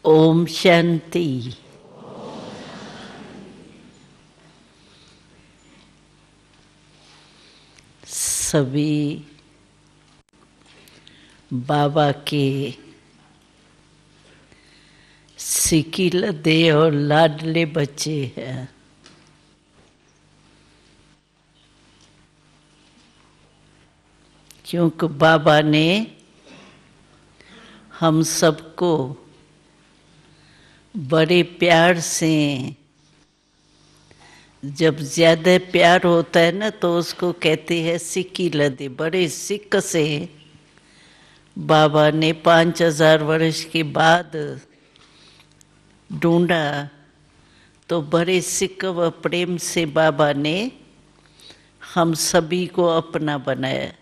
ओम शांति। सभी बाबा के सिकीलदे और लाडले बच्चे हैं। क्योंकि बाबा ने हम सबको बड़े प्यार से, जब ज्यादा प्यार होता है ना तो उसको कहते हैं सिकीलदे, बड़े सिक से बाबा ने 5000 वर्ष के बाद ढूंढा, तो बड़े सिक व प्रेम से बाबा ने हम सभी को अपना बनाया।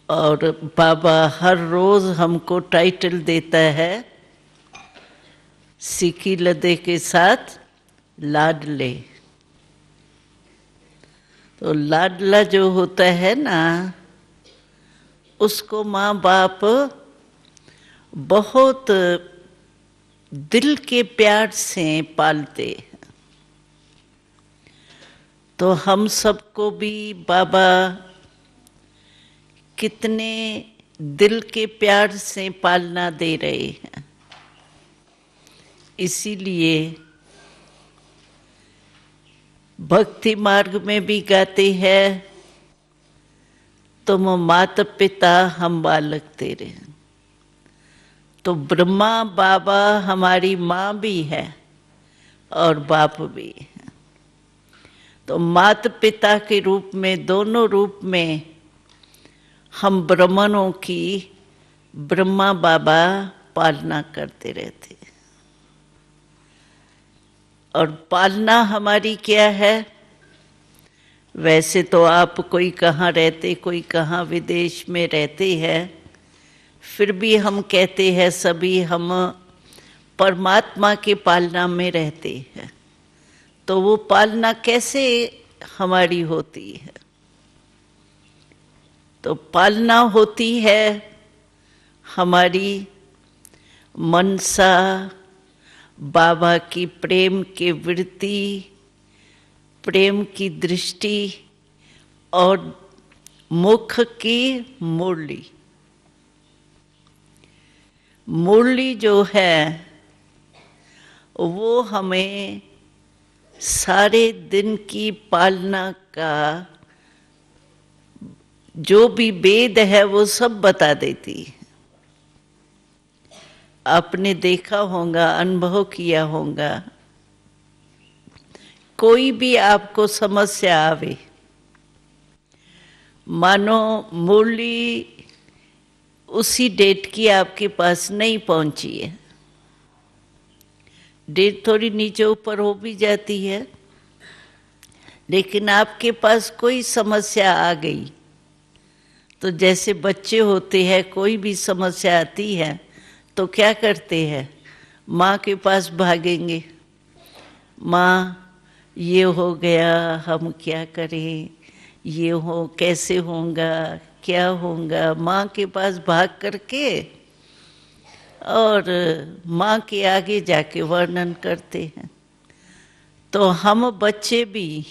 और बाबा हर रोज हमको टाइटल देता है सिकीलदे के साथ लाडले। तो लाडला जो होता है ना, उसको माँ बाप बहुत दिल के प्यार से पालते हैं। तो हम सबको भी बाबा कितने दिल के प्यार से पालना दे रहे हैं। इसीलिए भक्ति मार्ग में भी गाते हैं, तुम माता पिता हम बालक तेरे। तो ब्रह्मा बाबा हमारी माँ भी है और बाप भी है। तो माता पिता के रूप में, दोनों रूप में हम ब्राह्मणों की ब्रह्मा बाबा पालना करते रहते। और पालना हमारी क्या है? वैसे तो आप कोई कहाँ रहते, कोई कहाँ विदेश में रहते हैं, फिर भी हम कहते हैं सभी हम परमात्मा के पालना में रहते हैं। तो वो पालना कैसे हमारी होती है? तो पालना होती है हमारी मनसा, बाबा की प्रेम की वृत्ति, प्रेम की दृष्टि और मुख की मुरली। मुरली जो है वो हमें सारे दिन की पालना का जो भी वेद है वो सब बता देती है। आपने देखा होगा, अनुभव किया होगा, कोई भी आपको समस्या आवे, मानो मुरली उसी डेट की आपके पास नहीं पहुंची है, डेट थोड़ी नीचे ऊपर हो भी जाती है, लेकिन आपके पास कोई समस्या आ गई, तो जैसे बच्चे होते हैं, कोई भी समस्या आती है तो क्या करते हैं? माँ के पास भागेंगे, माँ ये हो गया, हम क्या करें, ये हो कैसे होगा, क्या होगा। माँ के पास भाग करके और माँ के आगे जाके वर्णन करते हैं। तो हम बच्चे भी,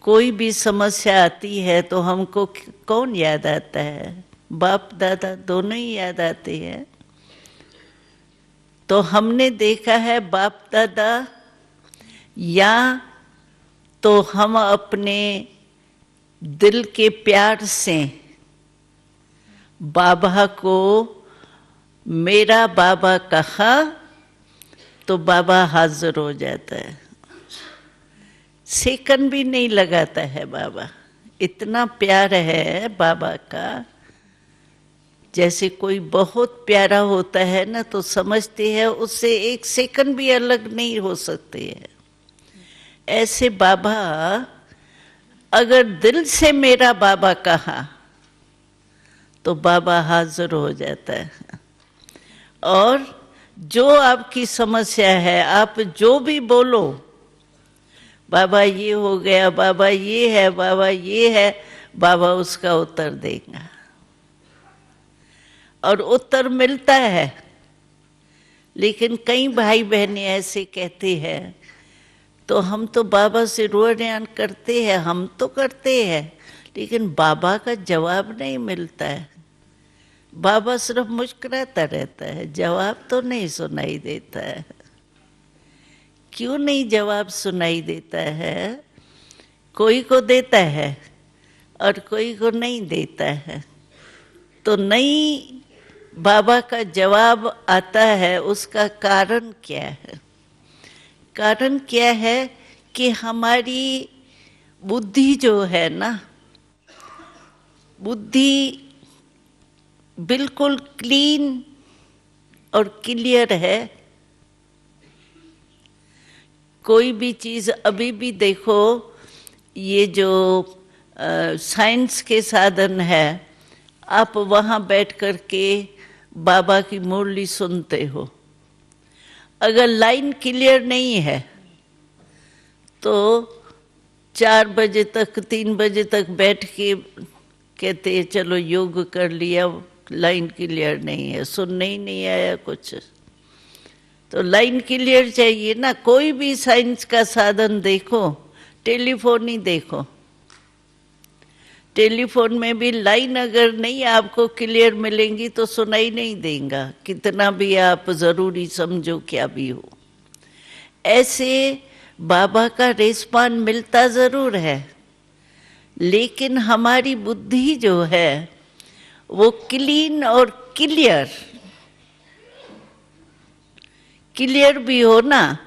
कोई भी समस्या आती है तो हमको कौन याद आता है? बाप दादा दोनों ही याद आते हैं। तो हमने देखा है बाप दादा, या तो हम अपने दिल के प्यार से बाबा को मेरा बाबा कहा तो बाबा हाजिर हो जाता है। सेकंड भी नहीं लगाता है बाबा, इतना प्यार है बाबा का। जैसे कोई बहुत प्यारा होता है ना तो समझते हैं उससे एक सेकंड भी अलग नहीं हो सकते हैं। ऐसे बाबा अगर दिल से मेरा बाबा कहा तो बाबा हाजिर हो जाता है। और जो आपकी समस्या है, आप जो भी बोलो, बाबा ये हो गया, बाबा ये है, बाबा ये है, बाबा उसका उत्तर देगा। और उत्तर मिलता है। लेकिन कई भाई बहनें ऐसे कहते हैं, तो हम तो बाबा से रोयान करते हैं, हम तो करते हैं, लेकिन बाबा का जवाब नहीं मिलता है। बाबा सिर्फ मुस्कुराता रहता है, जवाब तो नहीं सुनाई देता है। क्यों नहीं जवाब सुनाई देता है? कोई को देता है और कोई को नहीं देता है। तो नहीं बाबा का जवाब आता है, उसका कारण क्या है? कारण क्या है कि हमारी बुद्धि जो है ना, बुद्धि बिल्कुल क्लीन और क्लियर है। कोई भी चीज़ अभी भी देखो, ये जो साइंस के साधन है, आप वहाँ बैठ कर के बाबा की मुरली सुनते हो, अगर लाइन क्लियर नहीं है तो 4 बजे तक 3 बजे तक बैठ के कहते हैं चलो योग कर लिया, लाइन क्लियर नहीं है, सुनने ही नहीं आया कुछ। तो लाइन क्लियर चाहिए ना। कोई भी साइंस का साधन देखो, टेलीफोन ही देखो, टेलीफोन में भी लाइन अगर नहीं आपको क्लियर मिलेंगी तो सुनाई नहीं देगा, कितना भी आप जरूरी समझो क्या भी हो। ऐसे बाबा का रेस्पॉन्स मिलता जरूर है, लेकिन हमारी बुद्धि जो है वो क्लीन और क्लियर भी हो ना।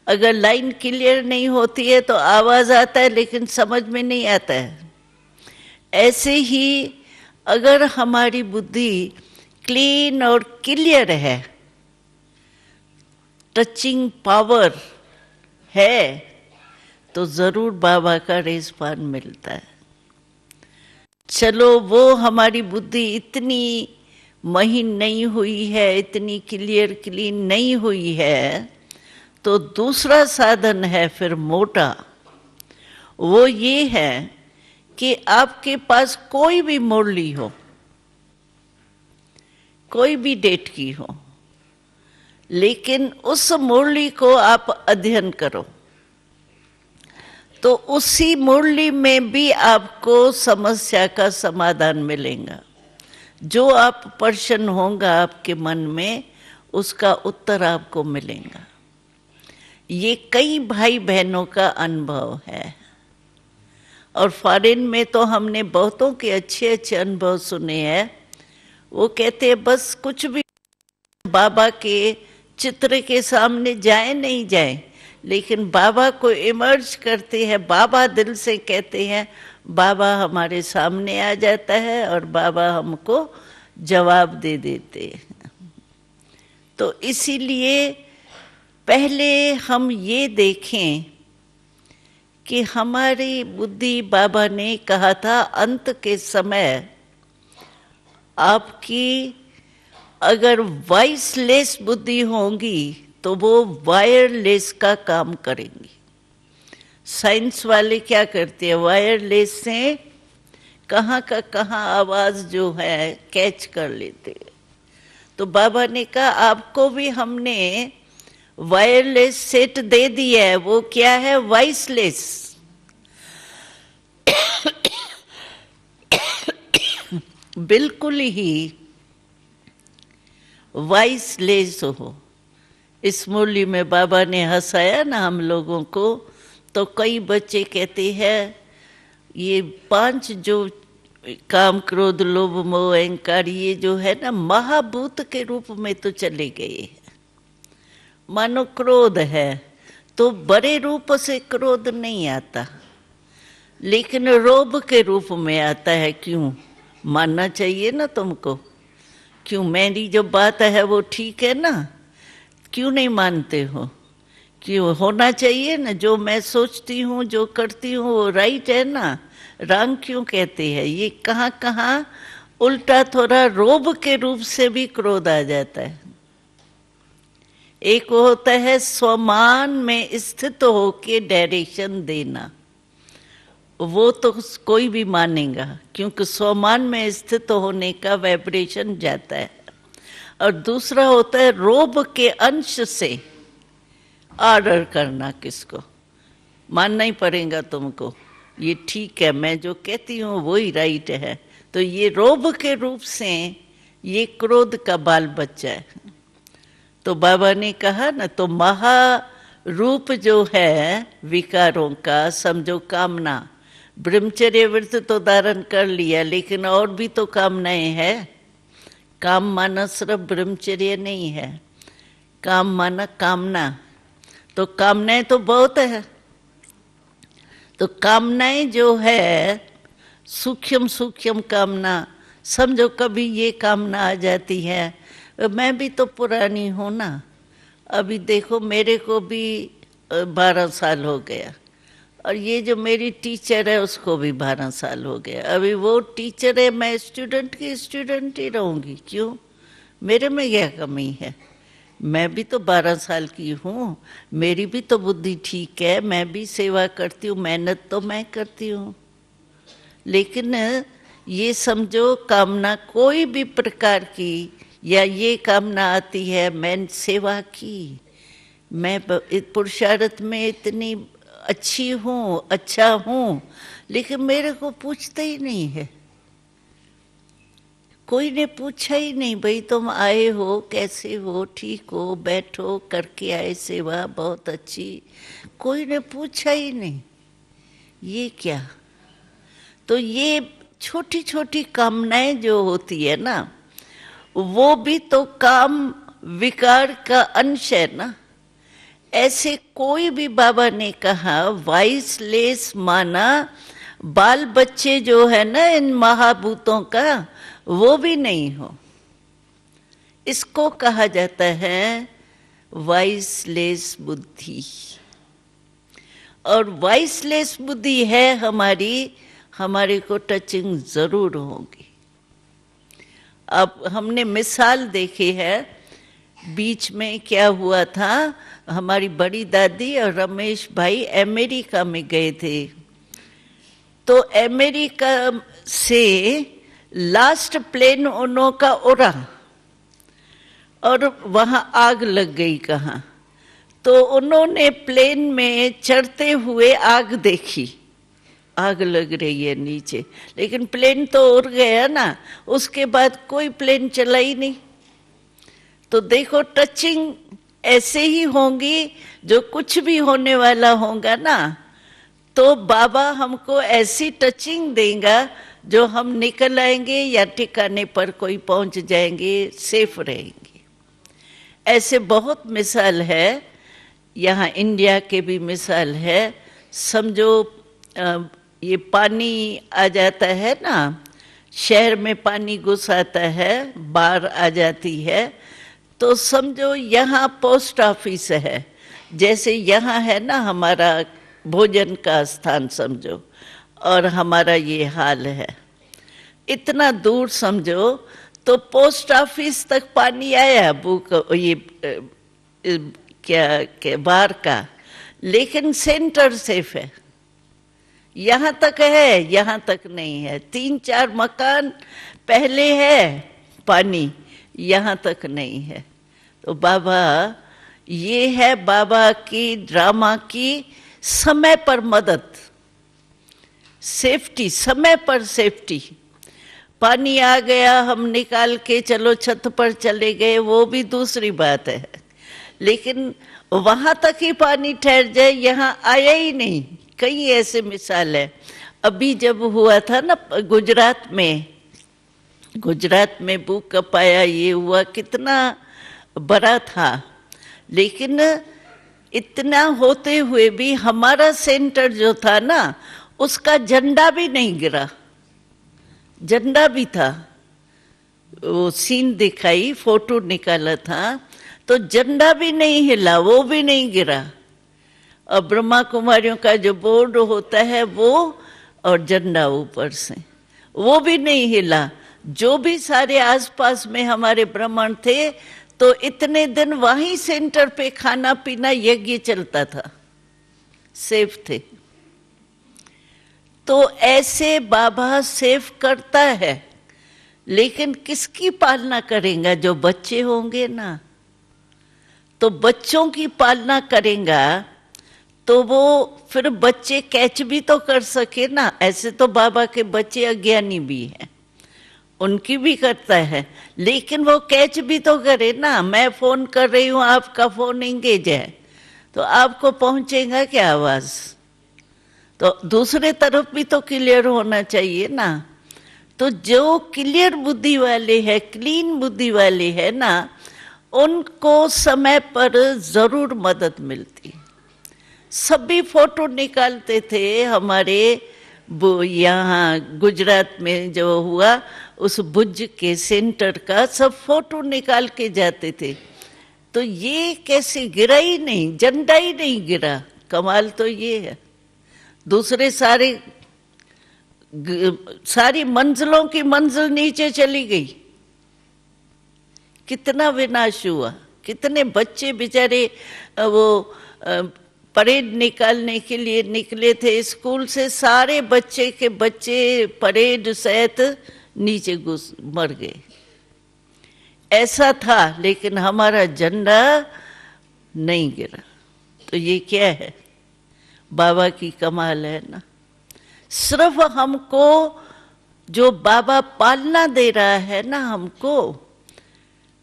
अगर लाइन क्लियर नहीं होती है तो आवाज आता है लेकिन समझ में नहीं आता है। ऐसे ही अगर हमारी बुद्धि क्लीन और क्लियर है, टचिंग पावर है, तो जरूर बाबा का रेस्पॉन्स मिलता है। चलो वो हमारी बुद्धि इतनी महीन नहीं हुई है, इतनी क्लियर क्लीन नहीं हुई है, तो दूसरा साधन है फिर मोटा। वो ये है कि आपके पास कोई भी मुरली हो, कोई भी डेट की हो, लेकिन उस मुरली को आप अध्ययन करो, तो उसी मुरली में भी आपको समस्या का समाधान मिलेगा। जो आप प्रश्न होगा आपके मन में, उसका उत्तर आपको मिलेगा। ये कई भाई बहनों का अनुभव है, और फॉरेन में तो हमने बहुतों के अच्छे अच्छे अनुभव सुने हैं। वो कहते हैं बस कुछ भी बाबा के चित्र के सामने जाए नहीं जाए, लेकिन बाबा को इमर्ज करते हैं, बाबा दिल से कहते हैं, बाबा हमारे सामने आ जाता है और बाबा हमको जवाब दे देते हैं। तो इसीलिए पहले हम ये देखें कि हमारी बुद्धि, बाबा ने कहा था अंत के समय आपकी अगर वॉइसलेस बुद्धि होगी तो वो वायरलेस का काम करेंगी। साइंस वाले क्या करते हैं, वायरलेस से कहाँ का कहाँ आवाज जो है कैच कर लेते हैं। तो बाबा ने कहा आपको भी हमने वायरलेस सेट दे दिया है। वो क्या है, वॉइसलेस। बिल्कुल ही वॉइसलेस हो। इस मुरली में बाबा ने हंसाया ना हम लोगों को, तो कई बच्चे कहते हैं ये 5 जो काम, क्रोध, लोभ, मोह, अहंकार, ये जो है ना महाभूत के रूप में तो चले गए। मानो क्रोध है तो बड़े रूप से क्रोध नहीं आता, लेकिन लोभ के रूप में आता है। क्यों? मानना चाहिए ना तुमको। क्यों? मेरी जो बात है वो ठीक है ना, क्यों नहीं मानते हो? क्यों? होना चाहिए ना, जो मैं सोचती हूँ, जो करती हूँ वो राइट है ना, रॉन्ग क्यों कहते हैं? ये कहाँ कहाँ उल्टा थोड़ा रोब के रूप से भी क्रोध आ जाता है। एक होता है स्वमान में स्थित होके डायरेक्शन देना, वो तो कोई भी मानेगा, क्योंकि स्वमान में स्थित होने का वाइब्रेशन जाता है। और दूसरा होता है रोब के अंश से ऑर्डर करना। किसको? मानना ही पड़ेगा तुमको, ये ठीक है, मैं जो कहती हूँ वही राइट है। तो ये रोब के रूप से ये क्रोध का बाल बच्चा है। तो बाबा ने कहा ना, तो महारूप जो है विकारों का, समझो कामना, ब्रह्मचर्य व्रत तो धारण कर लिया, लेकिन और भी तो कामनाएं हैं। काम माना सिर्फ ब्रह्मचर्य नहीं है, काम माना कामना। तो कामनाएं तो बहुत है। तो कामनाएं जो है सूक्ष्म सूक्ष्म कामना, समझो कभी ये कामना आ जाती है, मैं भी तो पुरानी हूँ ना, अभी देखो मेरे को भी 12 साल हो गया, और ये जो मेरी टीचर है उसको भी 12 साल हो गया। अभी वो टीचर है, मैं स्टूडेंट की स्टूडेंट ही रहूँगी। क्यों? मेरे में क्या कमी है? मैं भी तो 12 साल की हूँ, मेरी भी तो बुद्धि ठीक है, मैं भी सेवा करती हूँ, मेहनत तो मैं करती हूँ। लेकिन ये समझो कामना कोई भी प्रकार की, या ये कामना आती है मैं सेवा की, मैं पुरुषार्थ में इतनी अच्छी हूँ, अच्छा हूँ, लेकिन मेरे को पूछते ही नहीं है। कोई ने पूछा ही नहीं, भाई तुम आए हो, कैसे हो, ठीक हो, बैठो, करके आए सेवा बहुत अच्छी, कोई ने पूछा ही नहीं। ये क्या? तो ये छोटी छोटी कामनाएं जो होती है ना, वो भी तो काम विकार का अंश है ना। ऐसे कोई भी बाबा ने कहा वाइसलेस माना बाल बच्चे जो है ना इन महाभूतों का, वो भी नहीं हो। इसको कहा जाता है वाइसलेस बुद्धि। और वाइसलेस बुद्धि है हमारी, हमारे को टचिंग जरूर होगी। अब हमने मिसाल देखी है, बीच में क्या हुआ था, हमारी बड़ी दादी और रमेश भाई अमेरिका में गए थे। तो अमेरिका से लास्ट प्लेन उन्हों का उड़ा और वहां आग लग गई कहाँ। तो उन्होंने प्लेन में चढ़ते हुए आग देखी, आग लग रही है नीचे, लेकिन प्लेन तो उड़ गया ना, उसके बाद कोई प्लेन चला ही नहीं। तो देखो टचिंग ऐसे ही होंगी, जो कुछ भी होने वाला होगा ना, तो बाबा हमको ऐसी टचिंग देगा जो हम निकल आएंगे या ठिकाने पर कोई पहुंच जाएंगे, सेफ रहेंगे। ऐसे बहुत मिसाल है, यहाँ इंडिया के भी मिसाल है। समझो ये पानी आ जाता है ना, शहर में पानी घुस आता है, बाढ़ आ जाती है, तो समझो यहाँ पोस्ट ऑफिस है, जैसे यहाँ है ना हमारा भोजन का स्थान समझो, और हमारा ये हाल है। इतना दूर समझो, तो पोस्ट ऑफिस तक पानी आया बुक ये क्या बाहर का, लेकिन सेंटर सेफ है। यहाँ तक है, यहाँ तक नहीं है। 3-4 मकान पहले है पानी, यहाँ तक नहीं है। तो बाबा, ये है बाबा की ड्रामा की समय पर मदद, सेफ्टी, समय पर सेफ्टी। पानी आ गया, हम निकाल के चलो छत पर चले गए, वो भी दूसरी बात है, लेकिन वहां तक ही पानी ठहर जाए, यहाँ आया ही नहीं। कई ऐसे मिसाल है। अभी जब हुआ था ना गुजरात में भूकंप आया, ये हुआ, कितना बड़ा था, लेकिन इतना होते हुए भी हमारा सेंटर जो था ना, उसका झंडा भी नहीं गिरा। झंडा भी था, वो सीन दिखाई, फोटो निकाला था, तो झंडा भी नहीं हिला, वो भी नहीं गिरा। और ब्रह्मा कुमारियों का जो बोर्ड होता है वो, और झंडा ऊपर से, वो भी नहीं हिला। जो भी सारे आसपास में हमारे ब्राह्मण थे, तो इतने दिन वहीं सेंटर पे खाना पीना यज्ञ चलता था, सेफ थे। तो ऐसे बाबा सेफ करता है, लेकिन किसकी पालना करेगा? जो बच्चे होंगे ना, तो बच्चों की पालना करेगा तो वो फिर बच्चे कैच भी तो कर सके ना। ऐसे तो बाबा के बच्चे अज्ञानी भी हैं, उनकी भी करता है, लेकिन वो कैच भी तो करे ना। मैं फोन कर रही हूं, आपका फोन एंगेज है, तो आपको पहुंचेगा क्या आवाज? तो दूसरे तरफ भी तो क्लियर होना चाहिए ना। तो जो क्लियर बुद्धि वाले है, क्लीन बुद्धि वाले है ना, उनको समय पर जरूर मदद मिलती। सभी फोटो निकालते थे हमारे यहाँ गुजरात में जो हुआ, उस भुज के सेंटर का सब फोटो निकाल के जाते थे। तो ये कैसे गिरा ही नहीं, झंडा ही नहीं गिरा। कमाल तो ये है। दूसरे सारी मंजिलों की मंजिल नीचे चली गई। कितना विनाश हुआ, कितने बच्चे बेचारे वो परेड निकालने के लिए निकले थे स्कूल से, सारे बच्चे के बच्चे परेड सहित नीचे मर गए। ऐसा था, लेकिन हमारा झंडा नहीं गिरा। तो ये क्या है? बाबा की कमाल है ना। सिर्फ हमको जो बाबा पालना दे रहा है ना हमको,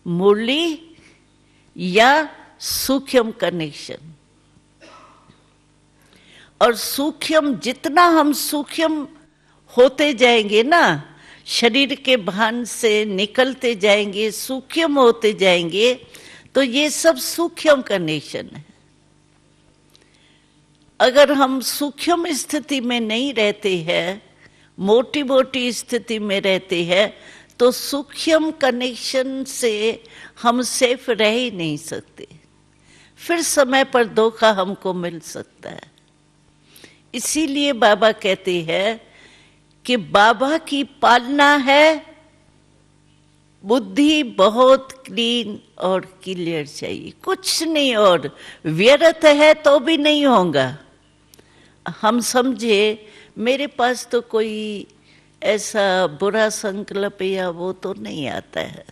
मुरली या सूक्ष्म कनेक्शन। और सूक्ष्म, जितना हम सूक्ष्म होते जाएंगे ना, शरीर के भान से निकलते जाएंगे, सूक्ष्म होते जाएंगे, तो ये सब सूक्ष्म कनेक्शन है। अगर हम सूक्ष्म स्थिति में नहीं रहते हैं, मोटी मोटी स्थिति में रहते हैं, तो सूक्ष्म कनेक्शन से हम सेफ रह ही नहीं सकते। फिर समय पर धोखा हमको मिल सकता है। इसीलिए बाबा कहते हैं कि बाबा की पालना है, बुद्धि बहुत क्लीन और क्लियर चाहिए, कुछ नहीं। और व्यर्थ है तो भी नहीं होगा। हम समझे मेरे पास तो कोई ऐसा बुरा संकल्प या वो तो नहीं आता है,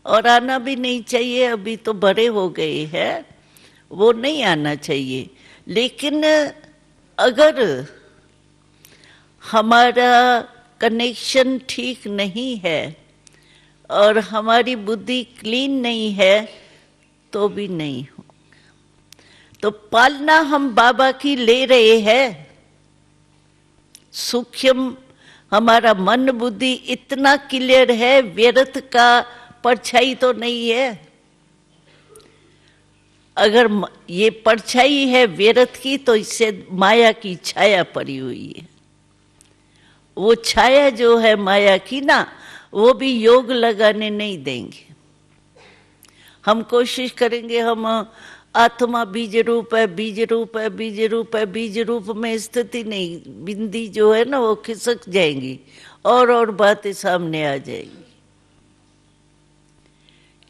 और आना भी नहीं चाहिए। अभी तो बड़े हो गए हैं, वो नहीं आना चाहिए। लेकिन अगर हमारा कनेक्शन ठीक नहीं है और हमारी बुद्धि क्लीन नहीं है, तो भी नहीं होगा। तो पालना हम बाबा की ले रहे हैं। सूक्ष्म हमारा मन बुद्धि इतना क्लियर है, व्यर्थ का परछाई तो नहीं है। अगर ये परछाई है व्यर्थ की, तो इससे माया की छाया पड़ी हुई है। वो छाया जो है माया की ना, वो भी योग लगाने नहीं देंगे। हम कोशिश करेंगे, हम आत्मा बीज रूप है, बीज रूप है, बीज रूप है, बीज रूप में स्थिति नहीं, बिंदी जो है ना वो खिसक जाएंगी और बातें सामने आ जाएंगी।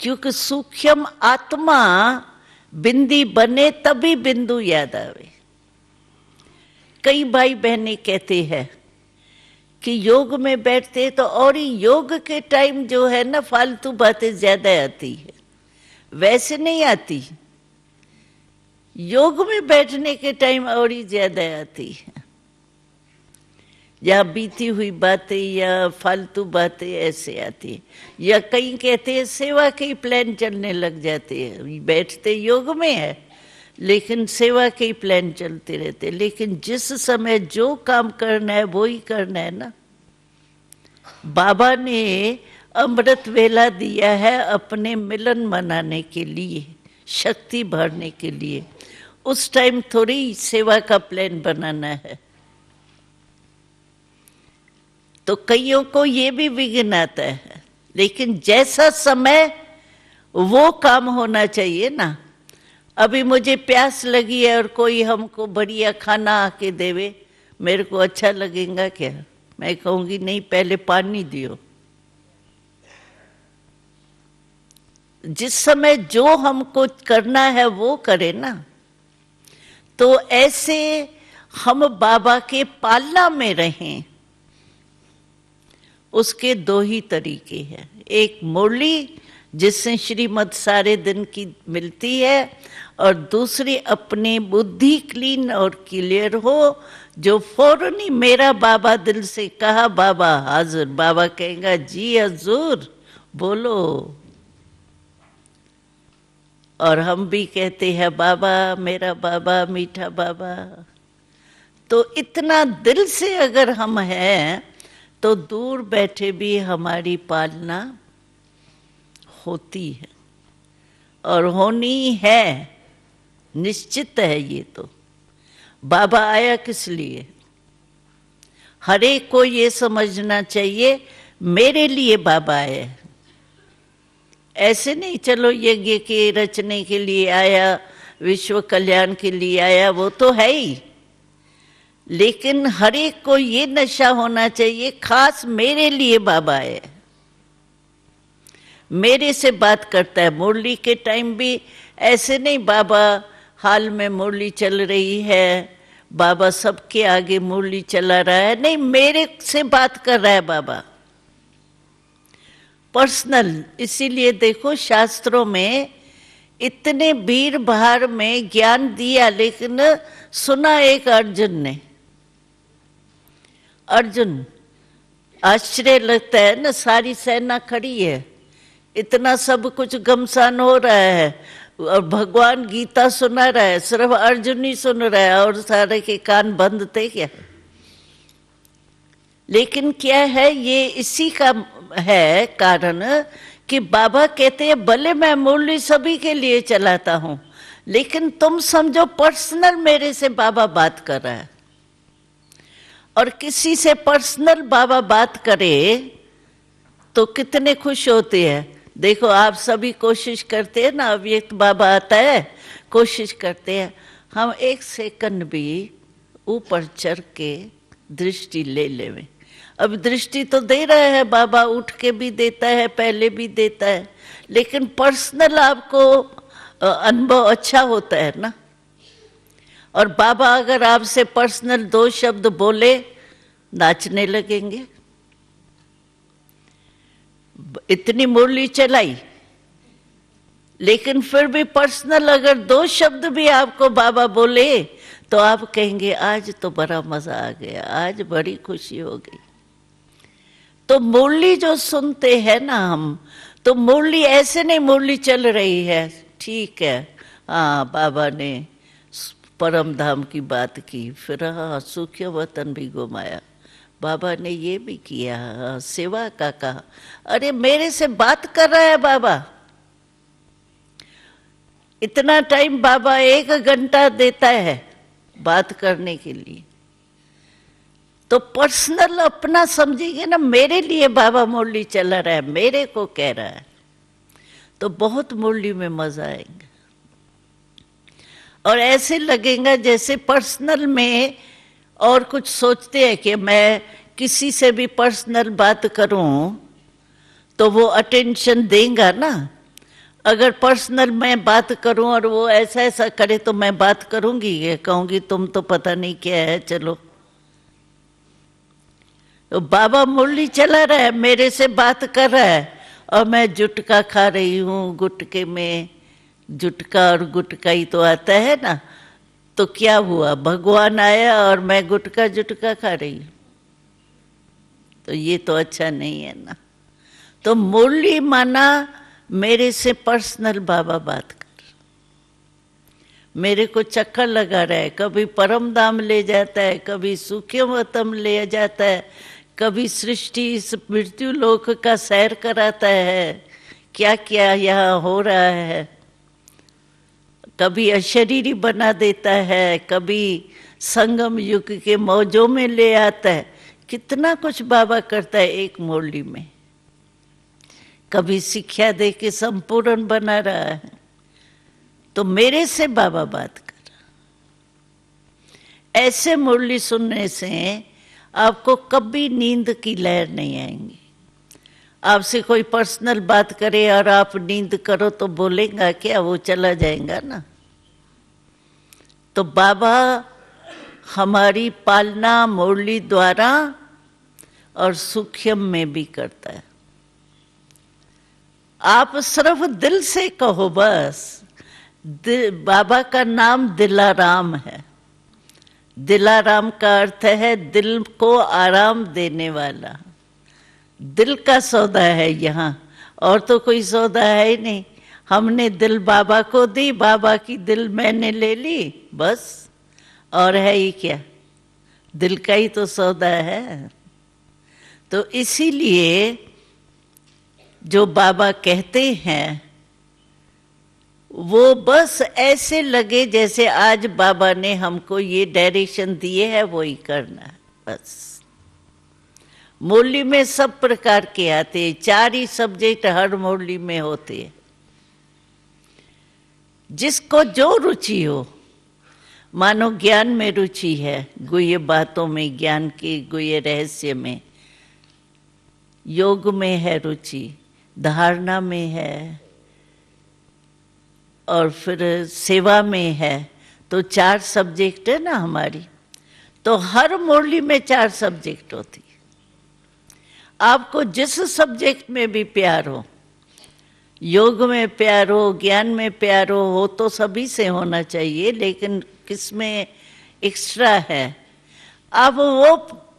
क्योंकि सूक्ष्म आत्मा बिंदी बने तभी बिंदु याद आवे। कई भाई बहने कहते हैं कि योग में बैठते तो, और योग के टाइम जो है ना फालतू बातें ज्यादा आती है, वैसे नहीं आती। योग में बैठने के टाइम और ही ज्यादा आती है, या बीती हुई बातें या फालतू बातें ऐसे आती है। या कई कहते हैं सेवा के ही प्लान चलने लग जाते हैं। बैठते योग में है, लेकिन सेवा के ही प्लान चलते रहते। लेकिन जिस समय जो काम करना है वो ही करना है ना। बाबा ने अमृत वेला दिया है अपने मिलन मनाने के लिए, शक्ति भरने के लिए। उस टाइम थोड़ी सेवा का प्लान बनाना है। तो कईयों को ये भी विघ्न आता है, लेकिन जैसा समय वो काम होना चाहिए ना। अभी मुझे प्यास लगी है और कोई हमको बढ़िया खाना आके देवे, मेरे को अच्छा लगेगा क्या? मैं कहूंगी नहीं, पहले पानी दियो। जिस समय जो हमको करना है वो करे ना। तो ऐसे हम बाबा के पालना में रहें, उसके दो ही तरीके हैं, एक मुरली जिससे श्रीमद् सारे दिन की मिलती है, और दूसरी अपनी बुद्धि क्लीन और क्लियर हो, जो फौरन ही मेरा बाबा दिल से कहा बाबा हाजिर, बाबा कहेगा जी हजूर बोलो। और हम भी कहते हैं बाबा मेरा बाबा मीठा बाबा। तो इतना दिल से अगर हम हैं तो दूर बैठे भी हमारी पालना होती है और होनी है, निश्चित है। ये तो बाबा आया किस लिए, हर एक को ये समझना चाहिए मेरे लिए बाबा आया। ऐसे नहीं चलो यज्ञ के रचने के लिए आया, विश्व कल्याण के लिए आया, वो तो है ही, लेकिन हर एक को ये नशा होना चाहिए खास मेरे लिए बाबा है, मेरे से बात करता है। मुरली के टाइम भी ऐसे नहीं बाबा हाल में मुरली चल रही है, बाबा सबके आगे मुरली चला रहा है, नहीं, मेरे से बात कर रहा है बाबा, पर्सनल। इसीलिए देखो शास्त्रों में इतने भीड़ भाड़ में ज्ञान दिया, लेकिन सुना एक अर्जुन ने। अर्जुन, आश्चर्य लगता है ना, सारी सेना खड़ी है, इतना सब कुछ घमसान हो रहा है और भगवान गीता सुना रहा है, सिर्फ अर्जुन ही सुन रहा है और सारे के कान बंद थे क्या? लेकिन क्या है, ये इसी का है कारण कि बाबा कहते हैं भले मैं मुरली सभी के लिए चलाता हूं, लेकिन तुम समझो पर्सनल मेरे से बाबा बात कर रहा है। और किसी से पर्सनल बाबा बात करे तो कितने खुश होते हैं। देखो आप सभी कोशिश करते हैं ना, अव्यक्त बाबा आता है, कोशिश करते हैं हम एक सेकंड भी ऊपर चढ़ के दृष्टि ले लेवें। अब दृष्टि तो दे रहा है बाबा, उठ के भी देता है, पहले भी देता है, लेकिन पर्सनल आपको अनुभव अच्छा होता है ना। और बाबा अगर आपसे पर्सनल दो शब्द बोले, नाचने लगेंगे। इतनी मुरली चलाई, लेकिन फिर भी पर्सनल अगर दो शब्द भी आपको बाबा बोले तो आप कहेंगे आज तो बड़ा मजा आ गया, आज बड़ी खुशी हो गई। तो मुरली जो सुनते हैं ना हम, तो मुरली ऐसे नहीं मुरली चल रही है, ठीक है, हाँ बाबा ने परम धाम की बात की, फिर हाँ सूखे वतन भी घुमाया, बाबा ने ये भी किया, हाँ, सेवा का कहा। अरे मेरे से बात कर रहा है बाबा, इतना टाइम बाबा 1 घंटा देता है बात करने के लिए। तो पर्सनल अपना समझिए ना, मेरे लिए बाबा मुरली चला रहा है, मेरे को कह रहा है, तो बहुत मुरली में मजा आएगा। और ऐसे लगेगा जैसे पर्सनल में और कुछ सोचते हैं कि मैं किसी से भी पर्सनल बात करूं तो वो अटेंशन देगा ना। अगर पर्सनल मैं बात करूं और वो ऐसा ऐसा करे तो मैं बात करूंगी, कहूंगी तुम तो पता नहीं क्या है, चलो। तो बाबा मुरली चला रहा है, मेरे से बात कर रहा है, और मैं जुटका खा रही हूँ, गुटके में जुटका और गुटका ही तो आता है ना। तो क्या हुआ, भगवान आया और मैं गुटका जुटका खा रही हूँ, तो ये तो अच्छा नहीं है ना। तो मुरली माना मेरे से पर्सनल बाबा बात कर, मेरे को चक्कर लगा रहा है, कभी परम धाम ले जाता है, कभी सूक्ष्मतम ले जाता है, कभी सृष्टि इस मृत्यु लोक का सैर कराता है, क्या क्या यहाँ हो रहा है, कभी अशरीरी बना देता है, कभी संगम युग के मौजों में ले आता है, कितना कुछ बाबा करता है एक मुरली में। कभी शिक्षा दे के संपूर्ण बना रहा है। तो मेरे से बाबा बात कर, ऐसे मुरली सुनने से आपको कभी नींद की लहर नहीं आएंगी। आपसे कोई पर्सनल बात करे और आप नींद करो तो बोलेगा क्या, वो चला जाएगा ना। तो बाबा हमारी पालना मुरली द्वारा और सूक्ष्म में भी करता है। आप सिर्फ दिल से कहो बस। बाबा का नाम दिलाराम है। दिलाराम का अर्थ है दिल को आराम देने वाला। दिल का सौदा है यहाँ, और तो कोई सौदा है ही नहीं। हमने दिल बाबा को दी, बाबा की दिल मैंने ले ली, बस। और है ही क्या, दिल का ही तो सौदा है। तो इसीलिए जो बाबा कहते हैं वो बस ऐसे लगे जैसे आज बाबा ने हमको ये डायरेक्शन दिए है, वो ही करना है बस। मुरली में सब प्रकार के आते हैं, 4 ही सब्जेक्ट हर मुरली में होते हैं। जिसको जो रुचि हो, मानो ज्ञान में रुचि है, गुह्य बातों में, ज्ञान के गुह्य रहस्य में, योग में है रुचि, धारणा में है, और फिर सेवा में है, तो 4 सब्जेक्ट है ना हमारी। तो हर मुरली में 4 सब्जेक्ट होती। आपको जिस सब्जेक्ट में भी प्यार हो, योग में प्यार हो, ज्ञान में प्यार हो तो सभी से होना चाहिए, लेकिन किसमें एक्स्ट्रा है, अब वो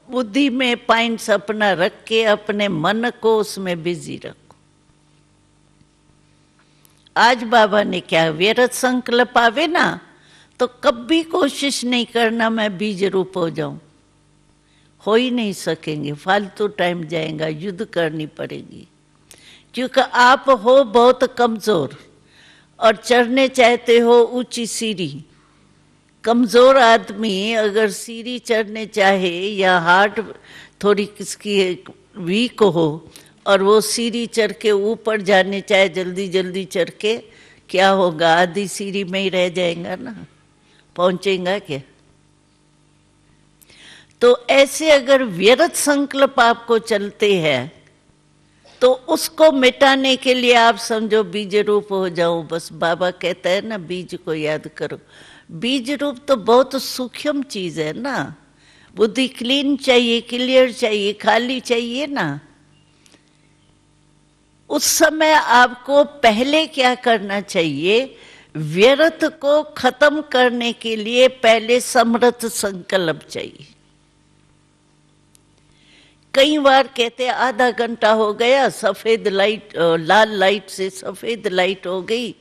बुद्धि में पॉइंट्स अपना रख के अपने मन को उसमें बिजी रखो। आज बाबा ने क्या, व्यर्थ संकल्प आवे ना तो कभी कोशिश नहीं करना मैं बीज रूप हो जाऊं, हो ही नहीं सकेंगे, फालतू टाइम जाएगा, युद्ध करनी पड़ेगी। क्योंकि आप हो बहुत कमजोर और चढ़ने चाहते हो ऊंची सीढ़ी। कमजोर आदमी अगर सीढ़ी चढ़ने चाहे या हार्ट थोड़ी किसकी वीक हो और वो सीढ़ी चढ़ के ऊपर जाने चाहे जल्दी जल्दी चढ़ के, क्या होगा, आधी सीढ़ी में ही रह जाएगा ना, पहुंचेगा क्या। तो ऐसे अगर व्यर्थ संकल्प आपको चलते हैं तो उसको मिटाने के लिए आप समझो बीज रूप हो जाओ बस। बाबा कहता है ना बीज को याद करो। बीज रूप तो बहुत सूक्ष्म चीज है ना। बुद्धि क्लीन चाहिए, क्लियर चाहिए, खाली चाहिए ना। उस समय आपको पहले क्या करना चाहिए, व्यर्थ को खत्म करने के लिए पहले समर्थ संकल्प चाहिए। कई बार कहते आधा घंटा हो गया, सफेद लाइट, लाल लाइट से सफेद लाइट हो गई,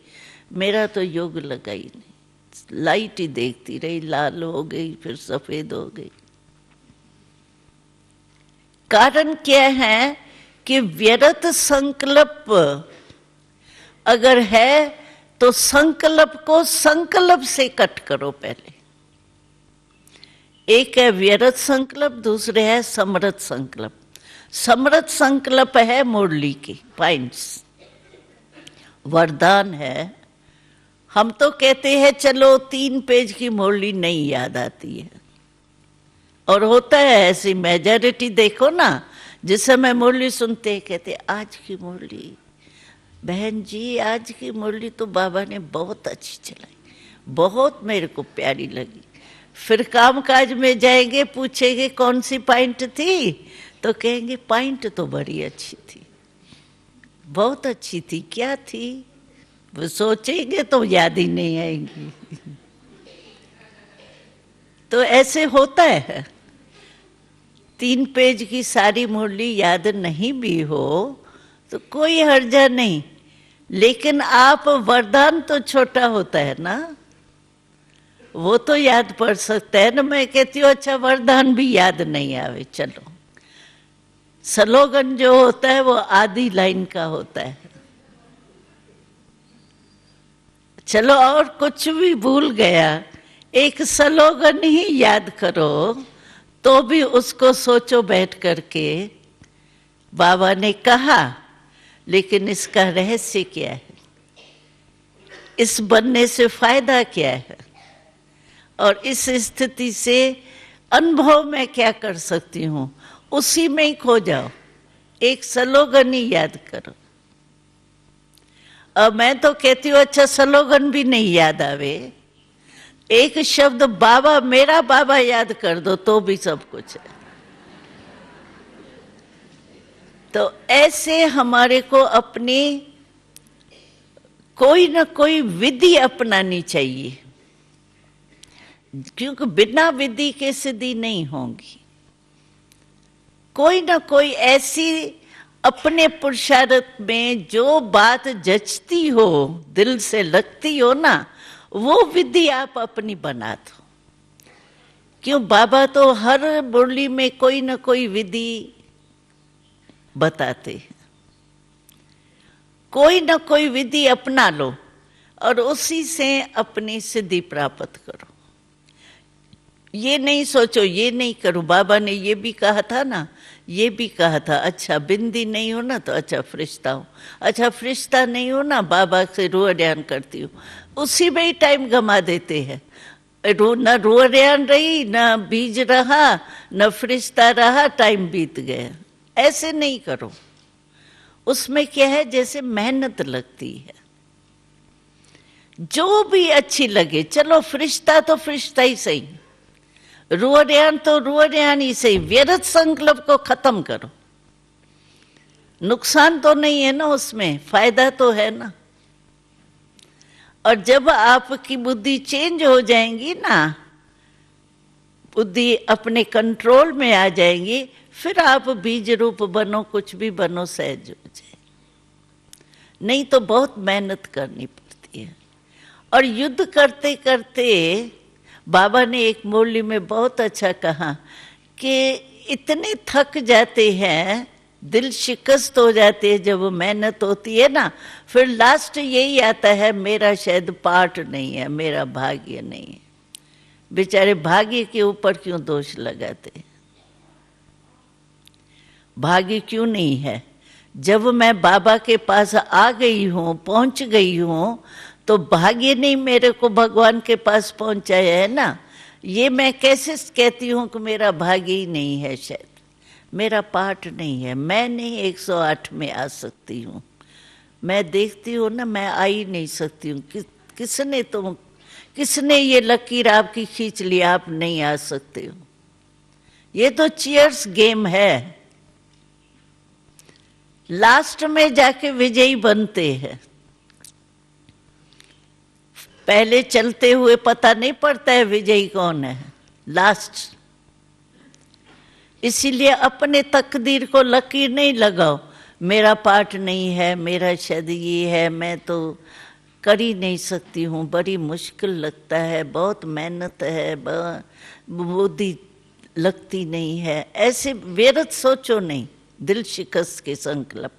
मेरा तो योग लगा ही नहीं, लाइट ही देखती रही, लाल हो गई फिर सफेद हो गई। कारण क्या है कि व्यर्थ संकल्प अगर है तो संकल्प को संकल्प से कट करो पहले। एक है व्यर्थ संकल्प, दूसरे है समर्थ संकल्प। समर्थ संकल्प है मुरली की पॉइंट्स, वरदान है। हम तो कहते हैं चलो 3 पेज की मुरली नहीं याद आती है, और होता है ऐसी मेजॉरिटी। देखो ना, जिस समय मुरली सुनते हैं कहते आज की मुरली, बहन जी आज की मुरली तो बाबा ने बहुत अच्छी चलाई, बहुत मेरे को प्यारी लगी। फिर काम काज में जाएंगे, पूछेंगे कौन सी पॉइंट थी, तो कहेंगे पॉइंट तो बड़ी अच्छी थी, बहुत अच्छी थी। क्या थी वो सोचेंगे तो याद ही नहीं आएंगी। तो ऐसे होता है। 3 पेज की सारी मुरली याद नहीं भी हो तो कोई हर्जा नहीं, लेकिन आप वरदान तो छोटा होता है ना, वो तो याद पड़ सकता है ना। मैं कहती हूँ अच्छा वरदान भी याद नहीं आवे, चलो स्लोगन जो होता है वो आधी लाइन का होता है, चलो और कुछ भी भूल गया, एक स्लोगन ही याद करो तो भी उसको सोचो बैठ करके, बाबा ने कहा लेकिन इसका रहस्य क्या है, इस बनने से फायदा क्या है, और इस स्थिति से अनुभव में क्या कर सकती हूँ, उसी में ही खो जाओ। एक स्लोगन ही याद करो। अब मैं तो कहती हूँ अच्छा स्लोगन भी नहीं याद आवे, एक शब्द बाबा, मेरा बाबा याद कर दो तो भी सब कुछ है। तो ऐसे हमारे को अपनी कोई ना कोई विधि अपनानी चाहिए, क्योंकि बिना विधि के सिद्धि नहीं होगी। कोई ना कोई ऐसी अपने पुरुषार्थ में जो बात जचती हो, दिल से लगती हो ना, वो विधि आप अपनी बना दो। क्यों, बाबा तो हर मुरली में कोई ना कोई विधि बताते हैं। कोई ना कोई विधि अपना लो और उसी से अपनी सिद्धि प्राप्त करो। ये नहीं सोचो ये नहीं करूं, बाबा ने ये भी कहा था ना, ये भी कहा था, अच्छा बिंदी नहीं हो ना तो अच्छा फरिश्ता हो, अच्छा फरिश्ता नहीं हो ना बाबा से रूह ध्यान करती हूँ, उसी में ही टाइम गमा देते हैं। न रूह ध्यान रही, न बीज रहा, न फरिश्ता रहा, टाइम बीत गया। ऐसे नहीं करो। उसमें क्या है, जैसे मेहनत लगती है, जो भी अच्छी लगे, चलो फरिश्ता तो फरिश्ता ही सही, रूह ध्यान तो रूह ध्यान ही सही, व्यर्थ संकल्प को खत्म करो। नुकसान तो नहीं है ना उसमें, फायदा तो है ना। और जब आपकी बुद्धि चेंज हो जाएंगी ना, बुद्धि अपने कंट्रोल में आ जाएंगी, फिर आप बीज रूप बनो, कुछ भी बनो, सहज हो जाए। नहीं तो बहुत मेहनत करनी पड़ती है। और युद्ध करते करते बाबा ने एक मुरली में बहुत अच्छा कहा कि इतने थक जाते हैं, दिल शिकस्त हो जाते हैं जब वो मेहनत होती है ना, फिर लास्ट यही आता है, मेरा शायद पाठ नहीं है, मेरा भाग्य नहीं है। बेचारे भाग्य के ऊपर क्यों दोष लगाते? भाग्य क्यों नहीं है? जब मैं बाबा के पास आ गई हूँ, पहुंच गई हूँ, तो भाग्य नहीं मेरे को भगवान के पास पहुंचाया है ना। ये मैं कैसे कहती हूँ कि मेरा भाग्य ही नहीं है, शायद मेरा पाठ नहीं है, मैं नहीं 108 में आ सकती हूँ। मैं देखती हूँ ना, मैं आ ही नहीं सकती हूँ। किसने ये लकीर आपकी खींच लिया, आप नहीं आ सकते हो? ये तो चीयर्स गेम है, लास्ट में जाके विजयी बनते हैं। पहले चलते हुए पता नहीं पड़ता है विजयी कौन है, लास्ट। इसीलिए अपने तकदीर को लकीर नहीं लगाओ, मेरा पाठ नहीं है, मेरा शायद ये है, मैं तो कर ही नहीं सकती हूँ, बड़ी मुश्किल लगता है, बहुत मेहनत है, बुद्धि लगती नहीं है। ऐसे व्यर्थ सोचो नहीं, दिल शिकस्त के संकल्प।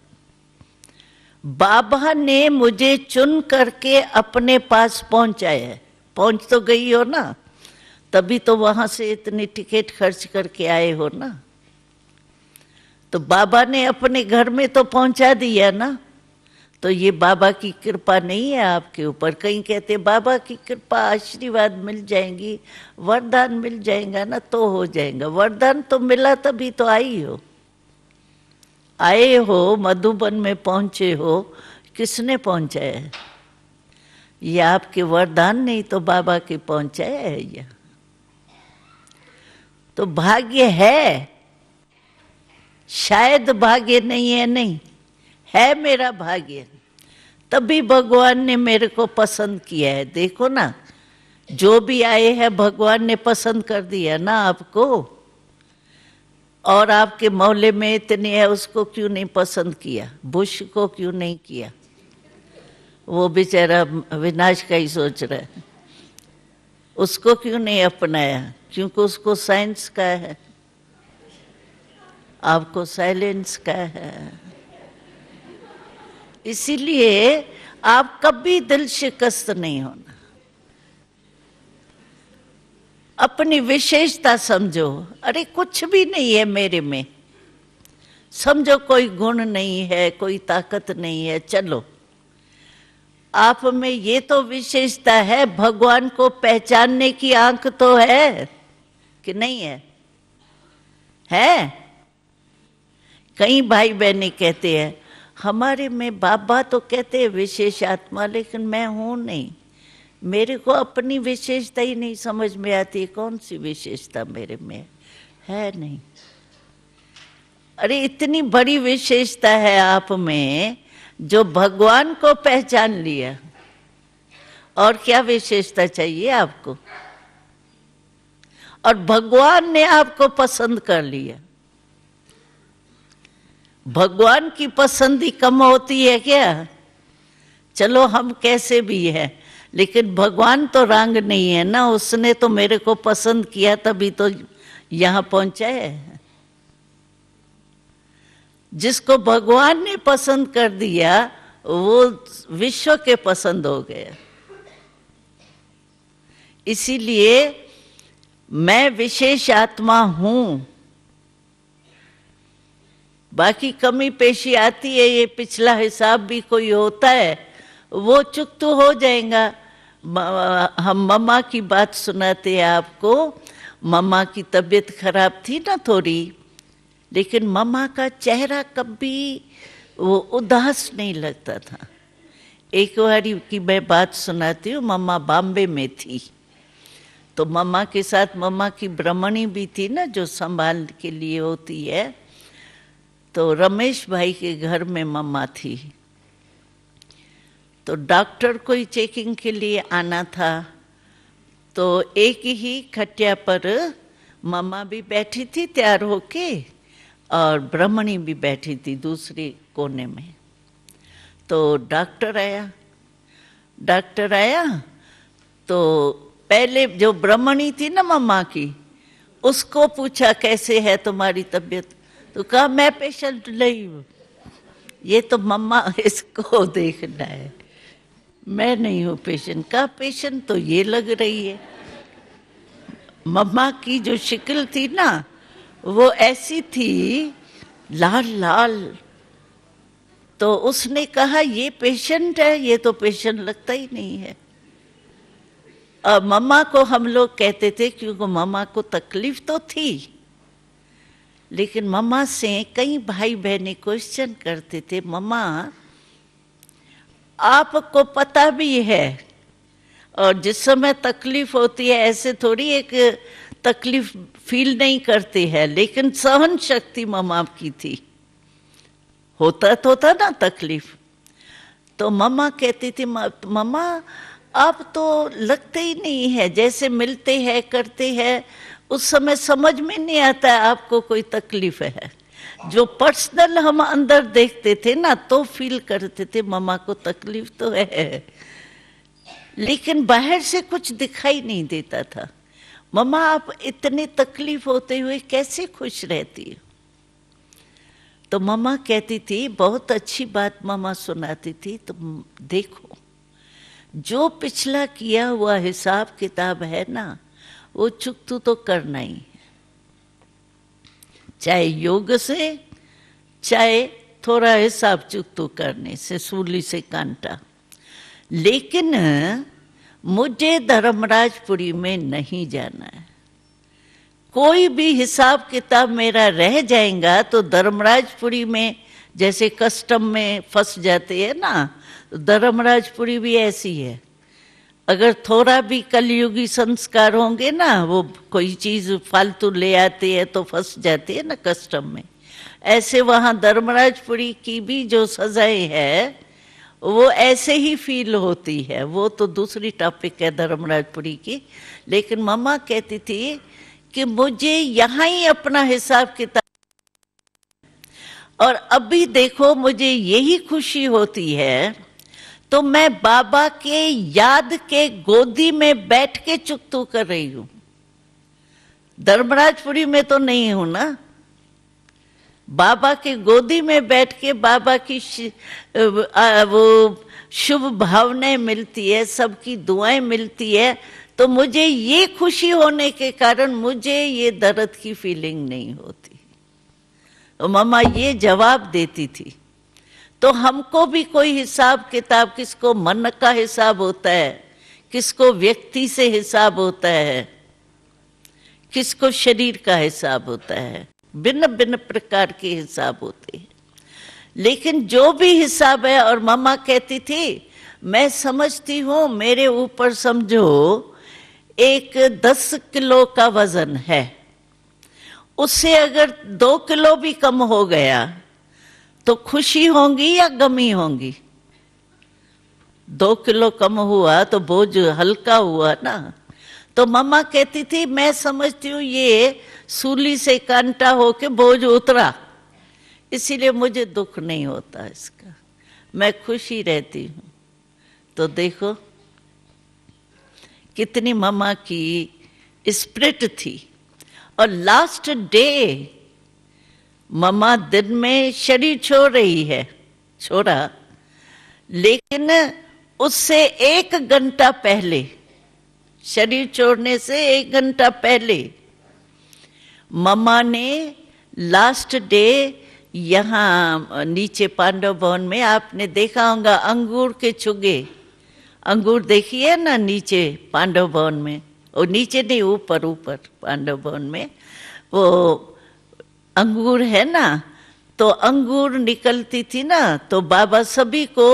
बाबा ने मुझे चुन करके अपने पास पहुंचाया है, पहुंच तो गई हो ना, तभी तो वहां से इतनी टिकट खर्च करके आए हो ना। तो बाबा ने अपने घर में तो पहुंचा दिया ना, तो ये बाबा की कृपा नहीं है आपके ऊपर? कहीं कहते बाबा की कृपा, आशीर्वाद मिल जाएंगी, वरदान मिल जाएगा ना तो हो जाएगा। वरदान तो मिला तभी तो आई हो, आए हो, मधुबन में पहुंचे हो, किसने पहुंचाया है? ये आपके वरदान नहीं तो बाबा के पहुंचाया है। ये तो भाग्य है, शायद भाग्य नहीं है, नहीं है मेरा भाग्य, तभी भगवान ने मेरे को पसंद किया है। देखो ना, जो भी आए हैं भगवान ने पसंद कर दिया ना आपको। और आपके मोहल्ले में इतने है, उसको क्यों नहीं पसंद किया? बुश को क्यों नहीं किया? वो बेचारा विनाश का ही सोच रहा है। उसको क्यों नहीं अपनाया? क्योंकि उसको साइंस का है, आपको साइलेंस का है। इसीलिए आप कभी दिल शिकस्त नहीं होना, अपनी विशेषता समझो। अरे कुछ भी नहीं है मेरे में, समझो कोई गुण नहीं है, कोई ताकत नहीं है, चलो आप में ये तो विशेषता है, भगवान को पहचानने की आंख तो है कि नहीं है? है? कई भाई बहनें कहते हैं हमारे में, बाबा तो कहते हैं विशेष आत्मा, लेकिन मैं हूं नहीं, मेरे को अपनी विशेषता ही नहीं समझ में आती। कौन सी विशेषता मेरे में है? नहीं। अरे इतनी बड़ी विशेषता है आप में, जो भगवान को पहचान लिया, और क्या विशेषता चाहिए आपको? और भगवान ने आपको पसंद कर लिया। भगवान की पसंद कम होती है क्या? चलो हम कैसे भी है, लेकिन भगवान तो रांग नहीं है ना, उसने तो मेरे को पसंद किया तभी तो यहां पहुंचा है। जिसको भगवान ने पसंद कर दिया वो विश्व के पसंद हो गया। इसीलिए मैं विशेष आत्मा हूं। बाकी कमी पेशी आती है, ये पिछला हिसाब भी कोई होता है, वो चुक तो हो जाएगा। हम मम्मा की बात सुनाते हैं आपको। मम्मा की तबीयत खराब थी ना थोड़ी, लेकिन मम्मा का चेहरा कभी वो उदास नहीं लगता था। एक बार की मैं बात सुनाती हूँ। मम्मा बॉम्बे में थी, तो मम्मा के साथ मम्मा की ब्रह्मणी भी थी ना, जो संभाल के लिए होती है। तो रमेश भाई के घर में मम्मा थी। तो डॉक्टर को चेकिंग के लिए आना था, तो एक ही खटिया पर मम्मा भी बैठी थी तैयार होके, और ब्रह्मणी भी बैठी थी दूसरे कोने में। तो डॉक्टर आया तो पहले जो ब्रह्मणी थी ना मम्मा की, उसको पूछा कैसे है तुम्हारी तबीयत। तो कहा मैं पेशेंट नहीं हूँ, ये तो मम्मा इसको देखना है, मैं नहीं हूँ पेशेंट। कहा पेशेंट तो ये लग रही है। मम्मा की जो शक्ल थी ना वो ऐसी थी, लाल लाल। तो उसने कहा ये पेशेंट है, ये तो पेशेंट लगता ही नहीं है। और मम्मा को हम लोग कहते थे, क्योंकि मम्मा को तकलीफ तो थी, लेकिन मम्मा से कई भाई बहनें क्वेश्चन करते थे, मम्मा आपको पता भी है, और जिस समय तकलीफ होती है ऐसे थोड़ी एक तकलीफ फील नहीं करती है, लेकिन सहन शक्ति मम्मा की थी। होता तो था ना तकलीफ। तो मम्मा कहती थी, मम्मा आप तो लगते ही नहीं है, जैसे मिलते हैं करते हैं उस समय समझ में नहीं आता है आपको कोई तकलीफ है। जो पर्सनल हम अंदर देखते थे ना, तो फील करते थे मम्मा को तकलीफ तो है, लेकिन बाहर से कुछ दिखाई नहीं देता था। मम्मा आप इतने तकलीफ होते हुए कैसे खुश रहती हो? तो मम्मा कहती थी, बहुत अच्छी बात मम्मा सुनाती थी, तो देखो जो पिछला किया हुआ हिसाब किताब है ना, वो चुकतू तो करना ही है, चाहे योग से, चाहे थोड़ा हिसाब चुकतू करने से, सूली से कांटा। लेकिन मुझे धर्मराजपुरी में नहीं जाना है। कोई भी हिसाब किताब मेरा रह जाएगा तो धर्मराजपुरी में, जैसे कस्टम में फंस जाते हैं ना, धर्मराजपुरी भी ऐसी है। अगर थोड़ा भी कलयुगी संस्कार होंगे ना, वो कोई चीज फालतू ले आते हैं तो फंस जाते हैं ना कस्टम में। ऐसे वहां धर्मराजपुरी की भी जो सजाएं है वो ऐसे ही फील होती है। वो तो दूसरी टॉपिक है धर्मराजपुरी की। लेकिन मम्मा कहती थी कि मुझे यहाँ ही अपना हिसाब किताब, और अभी देखो मुझे यही खुशी होती है, तो मैं बाबा के याद के गोदी में बैठ के चुकतू कर रही हूं। धर्मराजपुरी में तो नहीं हूं ना। बाबा के गोदी में बैठ के बाबा की वो शुभ भावनाएं मिलती है, सबकी दुआएं मिलती है, तो मुझे ये खुशी होने के कारण मुझे ये दर्द की फीलिंग नहीं होती। तो मम्मा ये जवाब देती थी। तो हमको भी कोई हिसाब किताब, किसको मन का हिसाब होता है, किसको व्यक्ति से हिसाब होता है, किसको शरीर का हिसाब होता है, भिन्न भिन्न प्रकार के हिसाब होते हैं। लेकिन जो भी हिसाब है, और मम्मा कहती थी मैं समझती हूं मेरे ऊपर समझो एक 10 किलो का वजन है, उससे अगर 2 किलो भी कम हो गया तो खुशी होगी या गमी होगी? 2 किलो कम हुआ तो बोझ हल्का हुआ ना। तो मम्मा कहती थी मैं समझती हूँ ये सूली से कांटा होके बोझ उतरा, इसीलिए मुझे दुख नहीं होता इसका, मैं खुशी रहती हूँ। तो देखो कितनी मम्मा की स्पिरिट थी। और लास्ट डे मम्मा दिन में शरीर छोड़ रही है, छोड़ा, लेकिन उससे 1 घंटा पहले, शरीर छोड़ने से 1 घंटा पहले मम्मा ने लास्ट डे यहाँ नीचे पांडव भवन में आपने देखा होगा अंगूर के चुगे, अंगूर देखिए ना नीचे पांडव भवन में, और नीचे नहीं ऊपर ऊपर पांडव भवन में वो अंगूर है ना, तो अंगूर निकलती थी ना, तो बाबा सभी को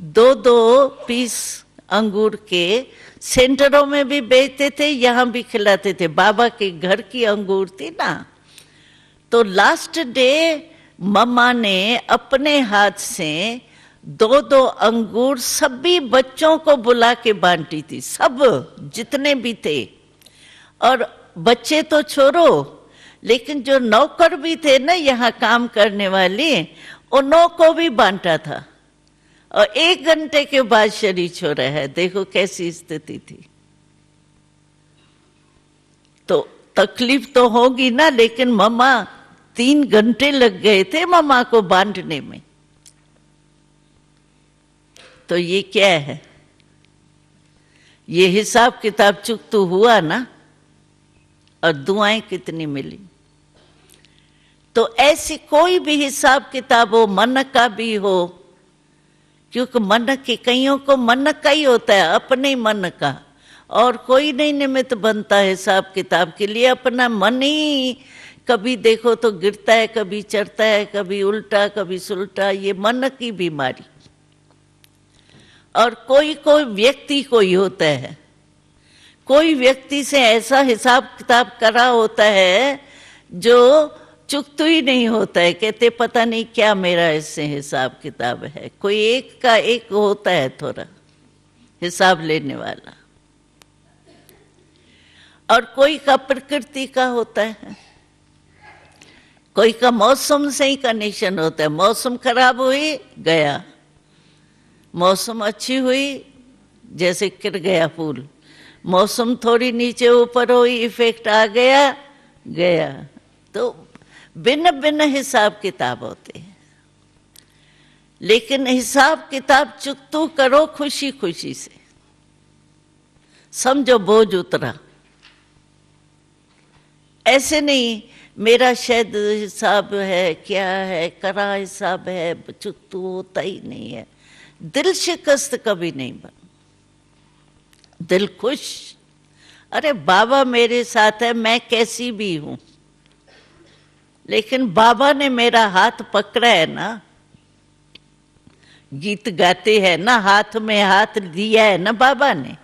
2-2 पीस अंगूर के सेंटरों में भी बेचते थे, यहाँ भी खिलाते थे। बाबा के घर की अंगूर थी ना। तो लास्ट डे मम्मा ने अपने हाथ से 2-2 अंगूर सभी बच्चों को बुला के बांटी थी, सब जितने भी थे। और बच्चे तो छोड़ो, लेकिन जो नौकर भी थे ना यहाँ काम करने वाले, उन्हों को भी बांटा था। और 1 घंटे के बाद शरीर छोड़ा है। देखो कैसी स्थिति थी। तो तकलीफ तो होगी ना, लेकिन मम्मा 3 घंटे लग गए थे मम्मा को बांटने में। तो ये क्या है? ये हिसाब किताब चुकतू हुआ ना, और दुआएं कितनी मिली। तो ऐसी कोई भी हिसाब किताब हो, मन का भी हो, क्योंकि मन के कईयों को मन का ही होता है, अपने मन का, और कोई नहीं निमित्त बनता है हिसाब किताब के लिए। अपना मन ही कभी देखो तो गिरता है, कभी चढ़ता है, कभी उल्टा कभी सुलटा, ये मन की बीमारी। और कोई कोई व्यक्ति कोई होता है, कोई व्यक्ति से ऐसा हिसाब किताब करा होता है जो चुकतू ही नहीं होता है, कहते पता नहीं क्या मेरा इससे हिसाब किताब है। कोई एक का एक होता है थोड़ा हिसाब लेने वाला, और कोई का प्रकृति का होता है, कोई का मौसम से ही कनेक्शन होता है। मौसम खराब हुई गया, मौसम अच्छी हुई जैसे गिर गया फूल, मौसम थोड़ी नीचे ऊपर हुई इफेक्ट आ गया गया। तो भिन्न भिन्न हिसाब किताब होते हैं, लेकिन हिसाब किताब चुकतू करो खुशी खुशी से, समझो बोझ उतरा। ऐसे नहीं मेरा शायद हिसाब है, क्या है, करा हिसाब है, चुकतू होता ही नहीं है। दिल शिकस्त कभी नहीं बन, दिल खुश। अरे बाबा मेरे साथ है, मैं कैसी भी हूं, लेकिन बाबा ने मेरा हाथ पकड़ा है ना। गीत गाते हैं ना, हाथ में हाथ दिया है ना बाबा ने,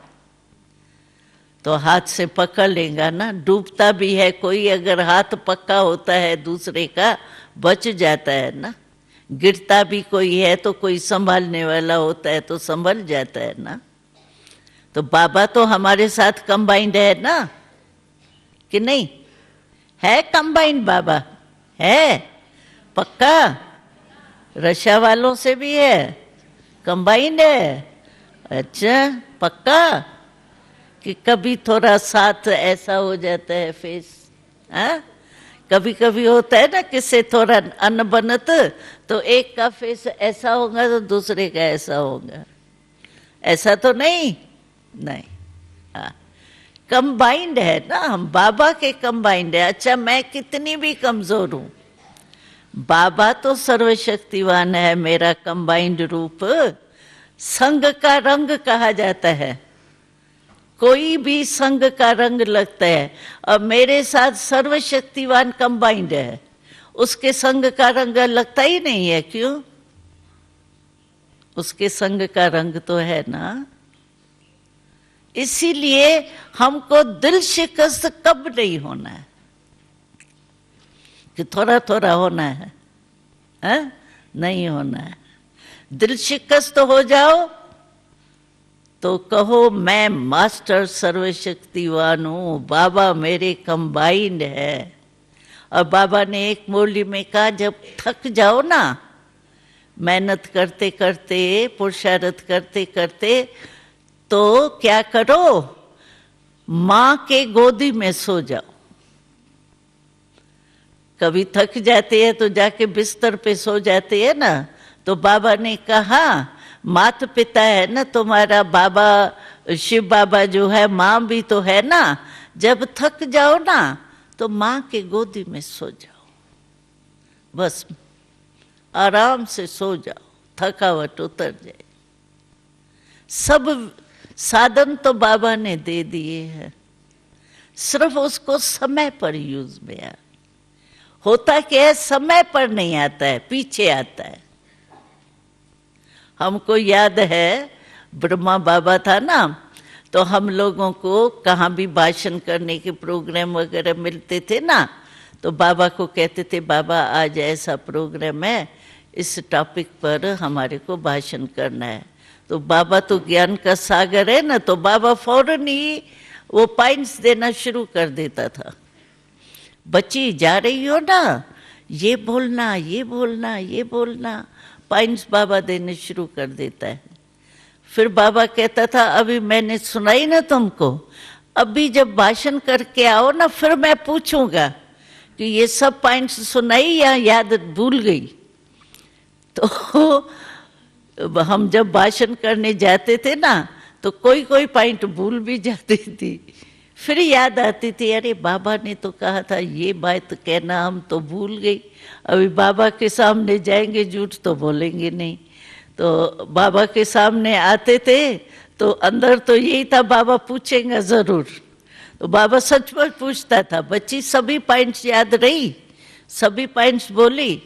तो हाथ से पकड़ लेगा ना। डूबता भी है कोई, अगर हाथ पक्का होता है दूसरे का, बच जाता है ना। गिरता भी कोई है तो कोई संभालने वाला होता है तो संभल जाता है ना। तो बाबा तो हमारे साथ कंबाइंड है ना, कि नहीं है? कंबाइंड बाबा है पक्का, रशा वालों से भी है, कंबाइंड है। अच्छा पक्का कि कभी थोड़ा साथ ऐसा हो जाता है फेस, हाँ? कभी कभी होता है ना किससे थोड़ा अनबनत, तो एक का फेस ऐसा होगा तो दूसरे का ऐसा होगा, ऐसा तो नहीं नहीं। हाँ कंबाइंड है ना, हम बाबा के कंबाइंड है। अच्छा मैं कितनी भी कमजोर हूं, बाबा तो सर्वशक्तिवान है। मेरा कंबाइंड रूप संग का रंग कहा जाता है, कोई भी संग का रंग लगता है, और मेरे साथ सर्वशक्तिवान कंबाइंड है, उसके संग का रंग लगता ही नहीं है। क्यों? उसके संग का रंग तो है ना। इसीलिए हमको दिल शिकस्त कब नहीं होना है, कि थोड़ा थोड़ा होना है, हाँ? नहीं होना है। दिल शिकस्त हो जाओ तो कहो मैं मास्टर सर्वशक्तिवान हूँ, बाबा मेरे कंबाइंड है। और बाबा ने एक मुरली में कहा, जब थक जाओ ना मेहनत करते करते, पुरुषार्थ करते करते, तो क्या करो, माँ के गोदी में सो जाओ। कभी थक जाते हैं तो जाके बिस्तर पे सो जाते हैं ना, तो बाबा ने कहा माता पिता है ना तुम्हारा, बाबा शिव बाबा जो है, माँ भी तो है ना, जब थक जाओ ना तो माँ के गोदी में सो जाओ, बस आराम से सो जाओ, थकावट उतर जाए। सब साधन तो बाबा ने दे दिए हैं, सिर्फ उसको समय पर यूज में आ। होता क्या है, समय पर नहीं आता है, पीछे आता है। हमको याद है ब्रह्मा बाबा था ना, तो हम लोगों को कहाँ भी भाषण करने के प्रोग्राम वगैरह मिलते थे ना, तो बाबा को कहते थे बाबा आज ऐसा प्रोग्राम है, इस टॉपिक पर हमारे को भाषण करना है। तो बाबा तो ज्ञान का सागर है ना, तो बाबा फौरन ही वो पॉइंट्स देना शुरू कर देता था। बच्ची जा रही हो ना, ये बोलना, ये बोलना, ये बोलना, पॉइंट्स बाबा देने शुरू कर देता है। फिर बाबा कहता था अभी मैंने सुनाई ना तुमको, अभी जब भाषण करके आओ ना फिर मैं पूछूंगा कि ये सब पॉइंट्स सुनाई या याद भूल गई। तो हम जब भाषण करने जाते थे ना तो कोई कोई पॉइंट भूल भी जाती थी, फिर याद आती थी अरे बाबा ने तो कहा था ये बात कहना, हम तो भूल गई। अभी बाबा के सामने जाएंगे, झूठ तो बोलेंगे नहीं, तो बाबा के सामने आते थे तो अंदर तो यही था बाबा पूछेंगे जरूर। तो बाबा सचमुच पूछता था, बच्ची सभी पॉइंट्स याद रही, सभी पॉइंट्स बोली?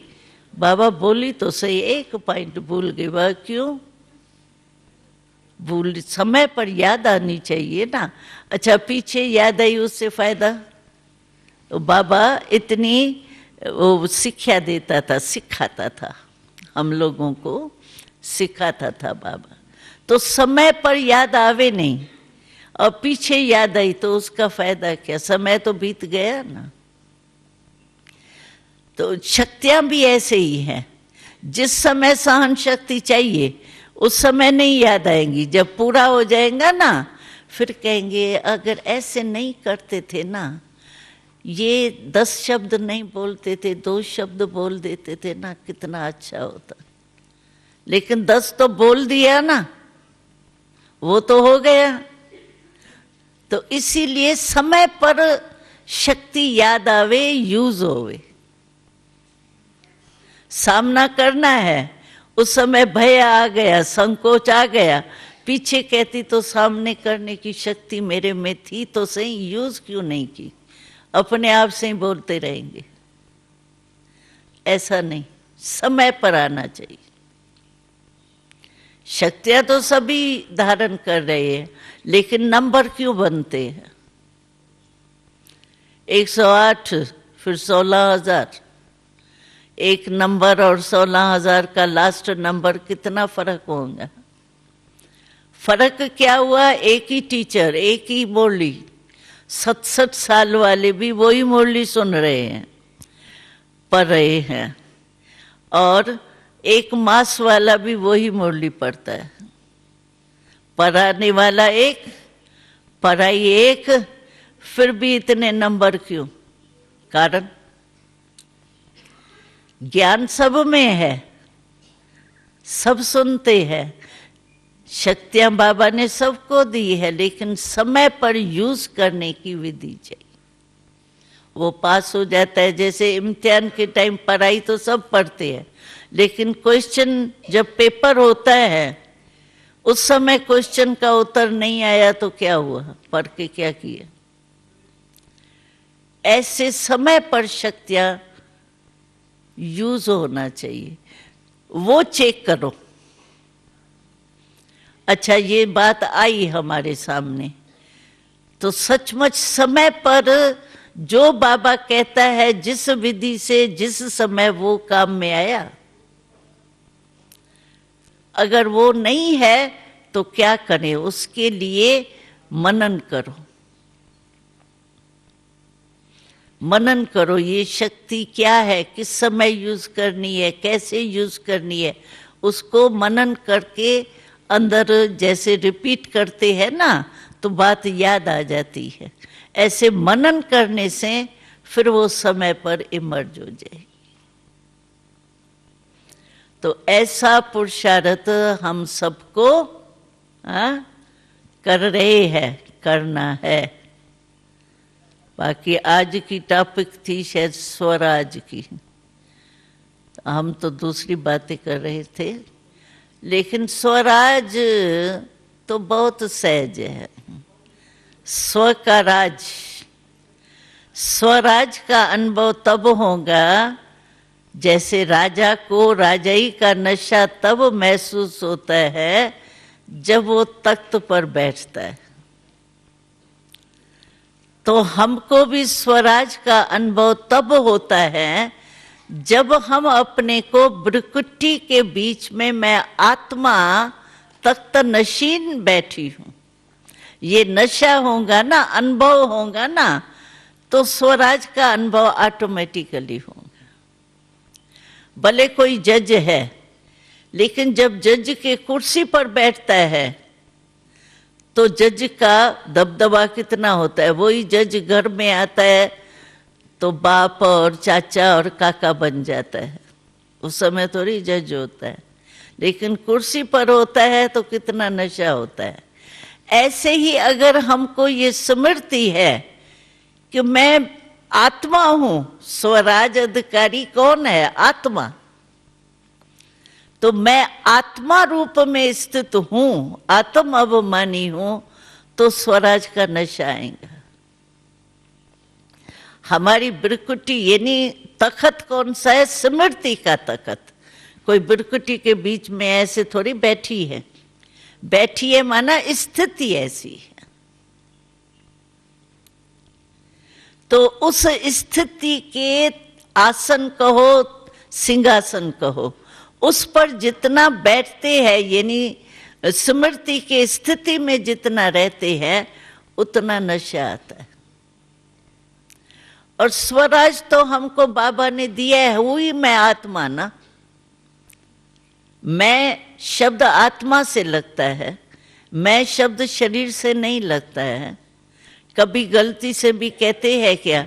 बाबा बोली तो सही, एक पॉइंट भूल गई। वह क्यों भूल? समय पर याद आनी चाहिए ना। अच्छा पीछे याद आई उससे फायदा? तो बाबा इतनी वो शिक्षा देता था, सिखाता था, हम लोगों को सिखाता था बाबा। तो समय पर याद आवे नहीं और पीछे याद आई तो उसका फायदा क्या, समय तो बीत गया ना। तो शक्तियां भी ऐसे ही हैं, जिस समय सहन शक्ति चाहिए उस समय नहीं याद आएंगी, जब पूरा हो जाएगा ना फिर कहेंगे अगर ऐसे नहीं करते थे ना, ये 10 शब्द नहीं बोलते थे, 2 शब्द बोल देते थे ना, कितना अच्छा होता। लेकिन 10 तो बोल दिया ना, वो तो हो गया। तो इसीलिए समय पर शक्ति याद आवे, यूज होवे। सामना करना है, उस समय भय आ गया, संकोच आ गया, पीछे कहती तो सामने करने की शक्ति मेरे में थी तो सही, यूज क्यों नहीं की? अपने आप से ही बोलते रहेंगे। ऐसा नहीं, समय पर आना चाहिए। शक्तियां तो सभी धारण कर रहे हैं, लेकिन नंबर क्यों बनते हैं? 108 फिर 16,000, एक नंबर और 16,000 का लास्ट नंबर कितना फर्क होगा? फर्क क्या हुआ? एक ही टीचर, एक ही मुरली, 67 साल वाले भी वही मुरली सुन रहे हैं, पढ़ रहे हैं, और 1 मास वाला भी वही मुरली पढ़ता है। पढ़ाने वाला एक, पढ़ाई एक, फिर भी इतने नंबर क्यों? कारण ज्ञान सब में है, सब सुनते हैं, शक्तियां बाबा ने सबको दी है, लेकिन समय पर यूज करने की विधि चाहिए। वो पास हो जाता है, जैसे इम्तिहान के टाइम पढ़ाई तो सब पढ़ते हैं, लेकिन क्वेश्चन जब पेपर होता है उस समय क्वेश्चन का उत्तर नहीं आया तो क्या हुआ? पढ़ के क्या किया? ऐसे समय पर शक्तियां यूज होना चाहिए, वो चेक करो। अच्छा ये बात आई हमारे सामने, तो सचमुच समय पर जो बाबा कहता है जिस विधि से जिस समय वो काम में आया, अगर वो नहीं है तो क्या करें? उसके लिए मनन करो, मनन करो। ये शक्ति क्या है, किस समय यूज करनी है, कैसे यूज करनी है, उसको मनन करके अंदर जैसे रिपीट करते हैं ना, तो बात याद आ जाती है। ऐसे मनन करने से फिर वो समय पर इमर्ज हो जाएगी। तो ऐसा पुरुषार्थ हम सबको कर रहे हैं, करना है। बाकी आज की टॉपिक थी शायद स्वराज की, हम तो दूसरी बातें कर रहे थे, लेकिन स्वराज तो बहुत सहज है। स्व का राज, स्वराज का अनुभव तब होगा जैसे राजा को राजाई का नशा तब महसूस होता है जब वो तख्त पर बैठता है। तो हमको भी स्वराज का अनुभव तब होता है जब हम अपने को भ्रुकुटी के बीच में मैं आत्मा तख्त नशीन बैठी हूं, ये नशा होगा ना, अनुभव होगा ना, तो स्वराज का अनुभव ऑटोमेटिकली होगा। भले कोई जज है, लेकिन जब जज के कुर्सी पर बैठता है तो जज का दबदबा कितना होता है। वही जज घर में आता है तो बाप और चाचा और काका बन जाता है, उस समय थोड़ी जज होता है, लेकिन कुर्सी पर होता है तो कितना नशा होता है। ऐसे ही अगर हमको ये स्मृति है कि मैं आत्मा हूं, स्वराज अधिकारी कौन है? आत्मा। तो मैं आत्मा रूप में स्थित हूं, आत्म अभिमानी हूं, तो स्वराज का नशा आएगा। हमारी बिरकुटी यानी तखत कौन सा है? स्मृति का तखत। कोई बिरकुटी के बीच में ऐसे थोड़ी बैठी है, बैठी है माना स्थिति ऐसी है। तो उस स्थिति के आसन कहो, सिंहासन कहो, उस पर जितना बैठते हैं यानी स्मृति के स्थिति में जितना रहते हैं उतना नशा आता है। और स्वराज तो हमको बाबा ने दिया है, हुई मैं आत्मा ना। मैं शब्द आत्मा से लगता है, मैं शब्द शरीर से नहीं लगता है। कभी गलती से भी कहते हैं क्या,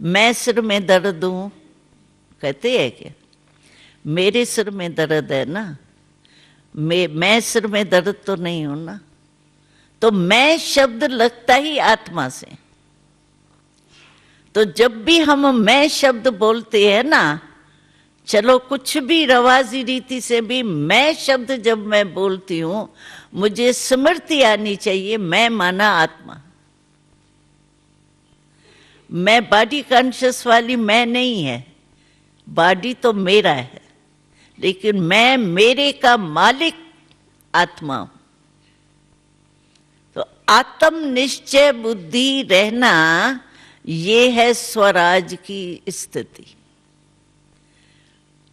मैं सिर में दर्द हूं? कहते हैं क्या? मेरे सिर में दर्द है ना, मैं सिर में दर्द तो नहीं हूं ना। तो मैं शब्द लगता ही आत्मा से। तो जब भी हम मैं शब्द बोलते हैं ना, चलो कुछ भी रवाजी रीति से भी मैं शब्द जब मैं बोलती हूं, मुझे स्मृति आनी चाहिए मैं माना आत्मा। मैं बॉडी कॉन्शियस वाली मैं नहीं है, बॉडी तो मेरा है, लेकिन मैं मेरे का मालिक आत्मा हूं। तो आत्म निश्चय बुद्धि रहना ये है स्वराज की स्थिति।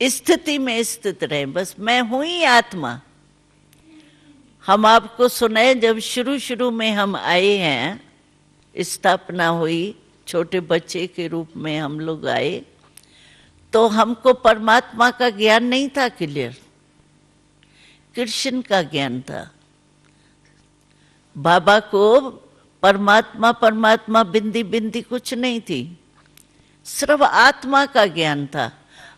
स्थिति में स्थित रहे, बस मैं हूं ही आत्मा। हम आपको सुनाए जब शुरू शुरू में हम आए हैं, स्थापना हुई, छोटे बच्चे के रूप में हम लोग आए, तो हमको परमात्मा का ज्ञान नहीं था क्लियर, कृष्ण का ज्ञान था। बाबा को परमात्मा परमात्मा बिंदी बिंदी कुछ नहीं थी, सिर्फ आत्मा का ज्ञान था।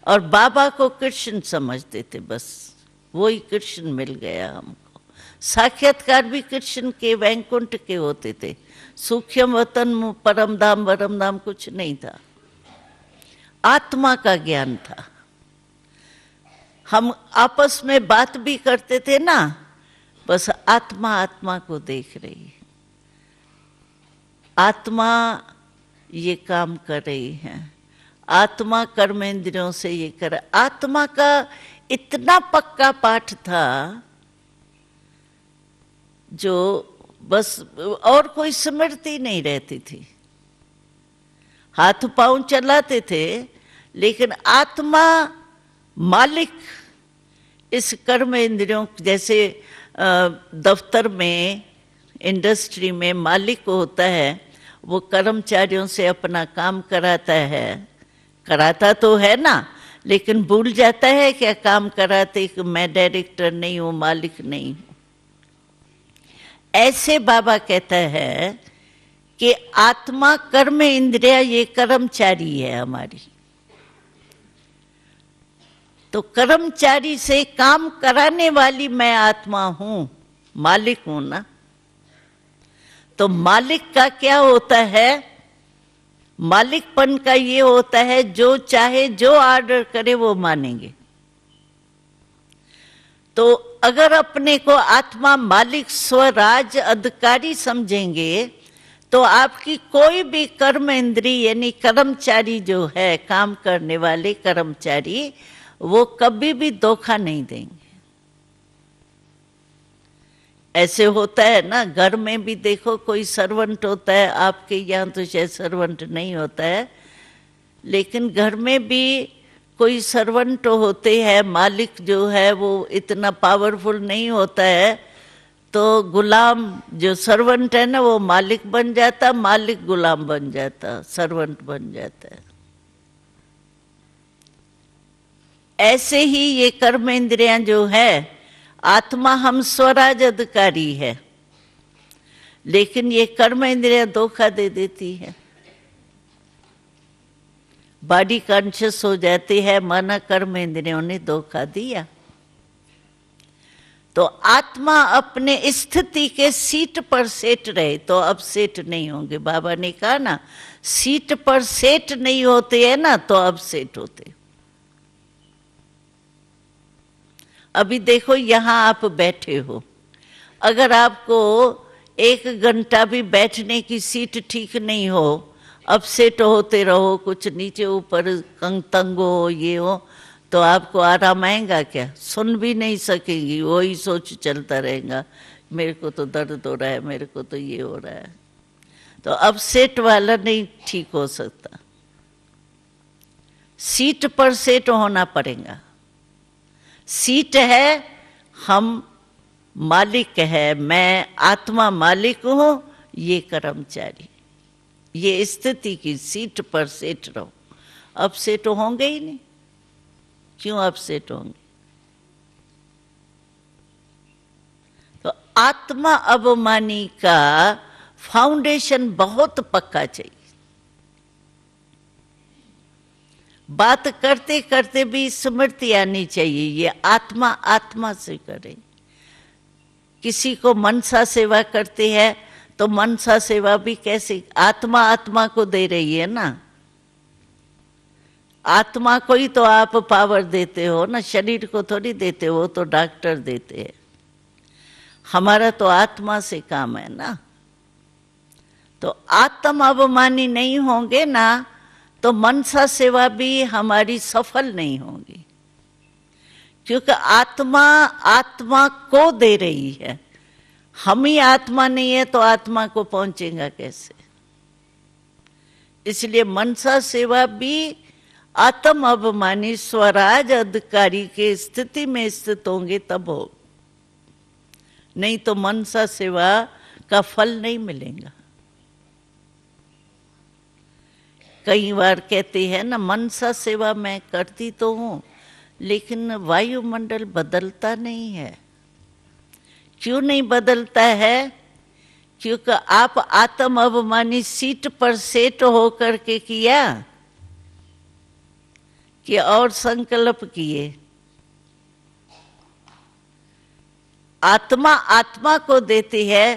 और बाबा को कृष्ण समझते थे, बस वही कृष्ण मिल गया हमको। साक्षात्कार भी कृष्ण के, वैकुंठ के होते थे। सूक्ष्म वतन परम धाम वरम धाम कुछ नहीं था, आत्मा का ज्ञान था। हम आपस में बात भी करते थे ना, बस आत्मा आत्मा को देख रही है, आत्मा ये काम कर रही है, आत्मा कर्मेंद्रियों से ये कर। आत्मा का इतना पक्का पाठ था जो बस और कोई स्मृति नहीं रहती थी। हाथ पांव चलाते थे, लेकिन आत्मा मालिक इस कर्म इंद्रियों, जैसे दफ्तर में, इंडस्ट्री में मालिक होता है, वो कर्मचारियों से अपना काम कराता है, कराता तो है ना, लेकिन भूल जाता है क्या काम कराते कि मैं डायरेक्टर नहीं हूं, मालिक नहीं हूं। ऐसे बाबा कहता है कि आत्मा कर्म इंद्रिया ये कर्मचारी है हमारी। तो कर्मचारी से काम कराने वाली मैं आत्मा हूं, मालिक हूं ना। तो मालिक का क्या होता है? मालिकपन का ये होता है जो चाहे जो ऑर्डर करे वो मानेंगे। तो अगर अपने को आत्मा मालिक स्वराज अधिकारी समझेंगे तो आपकी कोई भी कर्म इंद्री यानी कर्मचारी जो है, काम करने वाले कर्मचारी, वो कभी भी धोखा नहीं देंगे। ऐसे होता है ना, घर में भी देखो कोई सर्वेंट होता है, आपके यहाँ तो शायद सर्वेंट नहीं होता है, लेकिन घर में भी कोई सर्वेंट होते हैं, मालिक जो है वो इतना पावरफुल नहीं होता है, तो गुलाम जो सर्वेंट है ना वो मालिक बन जाता, मालिक गुलाम बन जाता, सर्वेंट बन जाता है। ऐसे ही ये कर्म इंद्रियां जो है, आत्मा हम स्वराज अधिकारी है, लेकिन ये कर्म इंद्रियां धोखा दे देती है। बॉडी कॉन्शियस हो जाती है, माना कर्म इंद्रियों ने धोखा दिया। तो आत्मा अपने स्थिति के सीट पर सेट रहे तो अब सेट नहीं होंगे। बाबा ने कहा ना, सीट पर सेट नहीं होते हैं ना तो अब सेट होते। अभी देखो यहां आप बैठे हो, अगर आपको 1 घंटा भी बैठने की सीट ठीक नहीं हो, अब सेट होते रहो, कुछ नीचे ऊपर तंग हो, ये हो, तो आपको आराम आएगा क्या? सुन भी नहीं सकेंगी, वही सोच चलता रहेगा, मेरे को तो दर्द हो रहा है, मेरे को तो ये हो रहा है। तो अब सेट वाला नहीं ठीक हो सकता, सीट पर सेट होना पड़ेगा। सीट है, हम मालिक है, मैं आत्मा मालिक हूं, ये कर्मचारी, ये स्थिति की सीट पर सेट रहो। अब सेट होंगे ही नहीं, क्यों अब सेट होंगे? तो आत्मा अभिमानी का फाउंडेशन बहुत पक्का चाहिए। बात करते करते भी स्मृति आनी चाहिए, ये आत्मा आत्मा से करे। किसी को मनसा सेवा करते हैं तो मनसा सेवा भी कैसे, आत्मा आत्मा को दे रही है ना, आत्मा को ही तो आप पावर देते हो ना, शरीर को थोड़ी देते हो, तो डॉक्टर देते हैं। हमारा तो आत्मा से काम है ना। तो आत्म अभिमानी नहीं होंगे ना तो मनसा सेवा भी हमारी सफल नहीं होगी, क्योंकि आत्मा आत्मा को दे रही है। हम ही आत्मा नहीं है तो आत्मा को पहुंचेगा कैसे? इसलिए मनसा सेवा भी आत्म अभिमानी स्वराज अधिकारी के स्थिति में स्थित होंगे तब हो, नहीं तो मनसा सेवा का फल नहीं मिलेगा। कई बार कहते हैं ना, मनसा सेवा मैं करती तो हूं लेकिन वायुमंडल बदलता नहीं है। क्यों नहीं बदलता है? क्योंकि आप आत्म अभिमानी सीट पर सेट होकर के किया कि और संकल्प किए। आत्मा आत्मा को देती है,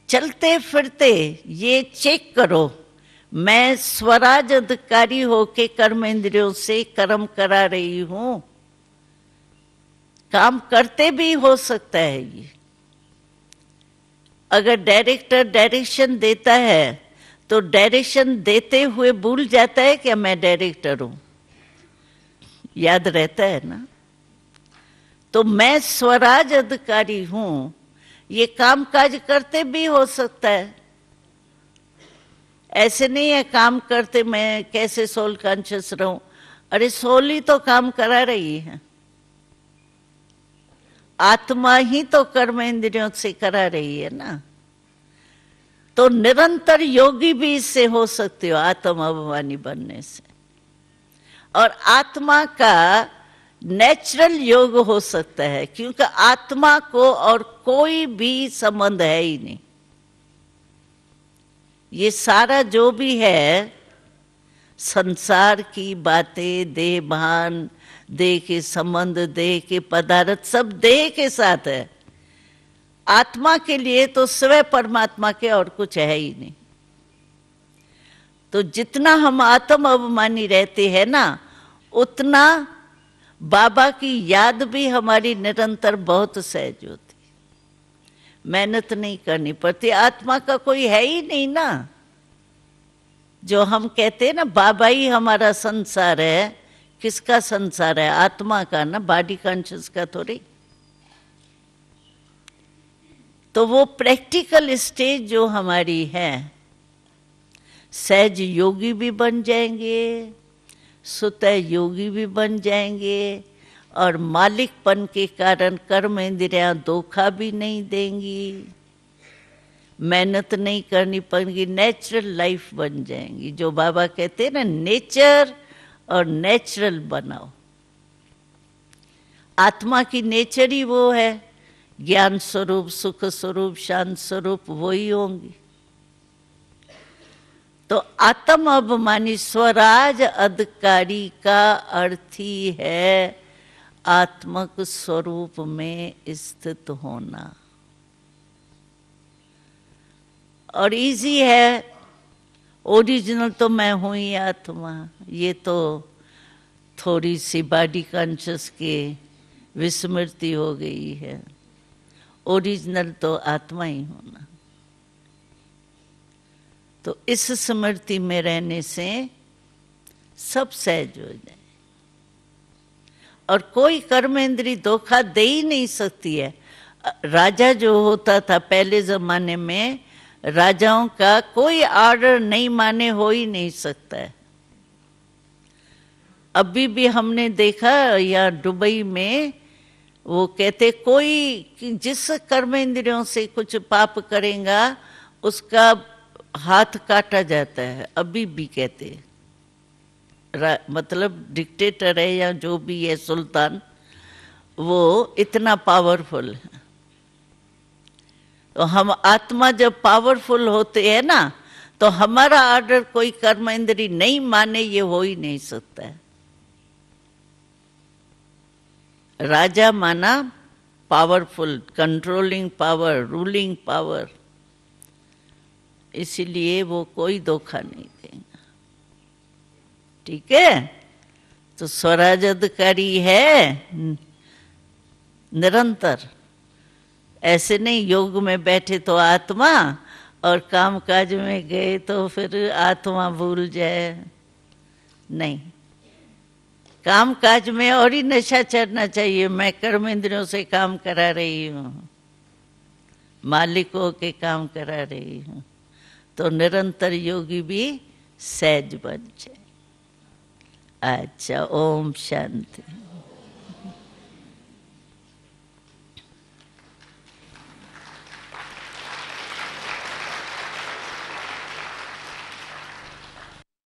चलते फिरते ये चेक करो, मैं स्वराज अधिकारी होके कर्म इंद्रियों से कर्म करा रही हूं। काम करते भी हो सकता है ये। अगर डायरेक्टर डायरेक्शन देता है तो डायरेक्शन देते हुए भूल जाता है कि मैं डायरेक्टर हूं, याद रहता है ना। तो मैं स्वराज अधिकारी हूं, ये काम काज करते भी हो सकता है। ऐसे नहीं है काम करते मैं कैसे सोल कॉन्शियस रहूं। अरे सोल ही तो काम करा रही है, आत्मा ही तो कर्म इंद्रियों से करा रही है ना। तो निरंतर योगी भी इससे हो सकते हो, आत्म अभिमानी बनने से। और आत्मा का नेचुरल योग हो सकता है, क्योंकि आत्मा को और कोई भी संबंध है ही नहीं। ये सारा जो भी है संसार की बातें, देह भान, देह के संबंध, देह के पदार्थ, सब देह के साथ है। आत्मा के लिए तो स्वयं परमात्मा के और कुछ है ही नहीं। तो जितना हम आत्म अभिमानी रहते हैं ना, उतना बाबा की याद भी हमारी निरंतर बहुत सहज होती, मेहनत नहीं करनी पड़ती। आत्मा का कोई है ही नहीं ना। जो हम कहते हैं ना बाबा ही हमारा संसार है, किसका संसार है? आत्मा का ना, बॉडी कॉन्शियस का थोड़ी। तो वो प्रैक्टिकल स्टेज जो हमारी है, सहज योगी भी बन जाएंगे, सुतः योगी भी बन जाएंगे, और मालिकपन के कारण कर्म इंद्रियां धोखा भी नहीं देंगी, मेहनत नहीं करनी पड़ेगी, नेचुरल लाइफ बन जाएंगी। जो बाबा कहते हैं ना, नेचर और नेचुरल बनाओ। आत्मा की नेचर ही वो है, ज्ञान स्वरूप, सुख स्वरूप, शांत स्वरूप, वही होंगी। तो आत्म अभिमानी स्वराज अधिकारी का अर्थ ही है आत्मक स्वरूप में स्थित होना। और इजी है, ओरिजिनल तो मैं हूं ही आत्मा। ये तो थोड़ी सी बॉडी कॉन्शियस के विस्मृति हो गई है। ओरिजिनल तो आत्मा ही होना। तो इस स्मृति में रहने से सब सहज हो जाए, और कोई कर्मेंद्री धोखा दे ही नहीं सकती है। राजा जो होता था पहले जमाने में, राजाओं का कोई ऑर्डर नहीं माने हो ही नहीं सकता है। अभी भी हमने देखा या दुबई में, वो कहते कोई जिस कर्म इंद्रियों से कुछ पाप करेगा उसका हाथ काटा जाता है। अभी भी कहते मतलब डिक्टेटर है या जो भी है, सुल्तान, वो इतना पावरफुल है। तो हम आत्मा जब पावरफुल होते हैं ना, तो हमारा ऑर्डर कोई कर्म इंद्री नहीं माने, ये हो ही नहीं सकता है। राजा माना powerful, controlling power, ruling power, इसीलिए वो कोई धोखा नहीं देगा। ठीक है? तो स्वराज अधिकारी है निरंतर। ऐसे नहीं योग में बैठे तो आत्मा, और काम काज में गए तो फिर आत्मा भूल जाए। नहीं, काम काज में और ही नशा चढ़ना चाहिए। मैं कर्म इंद्रियों से काम करा रही हूँ, मालिकों के काम करा रही हूँ, तो निरंतर योगी भी सहज बन जाए। अच्छा, ओम शांति।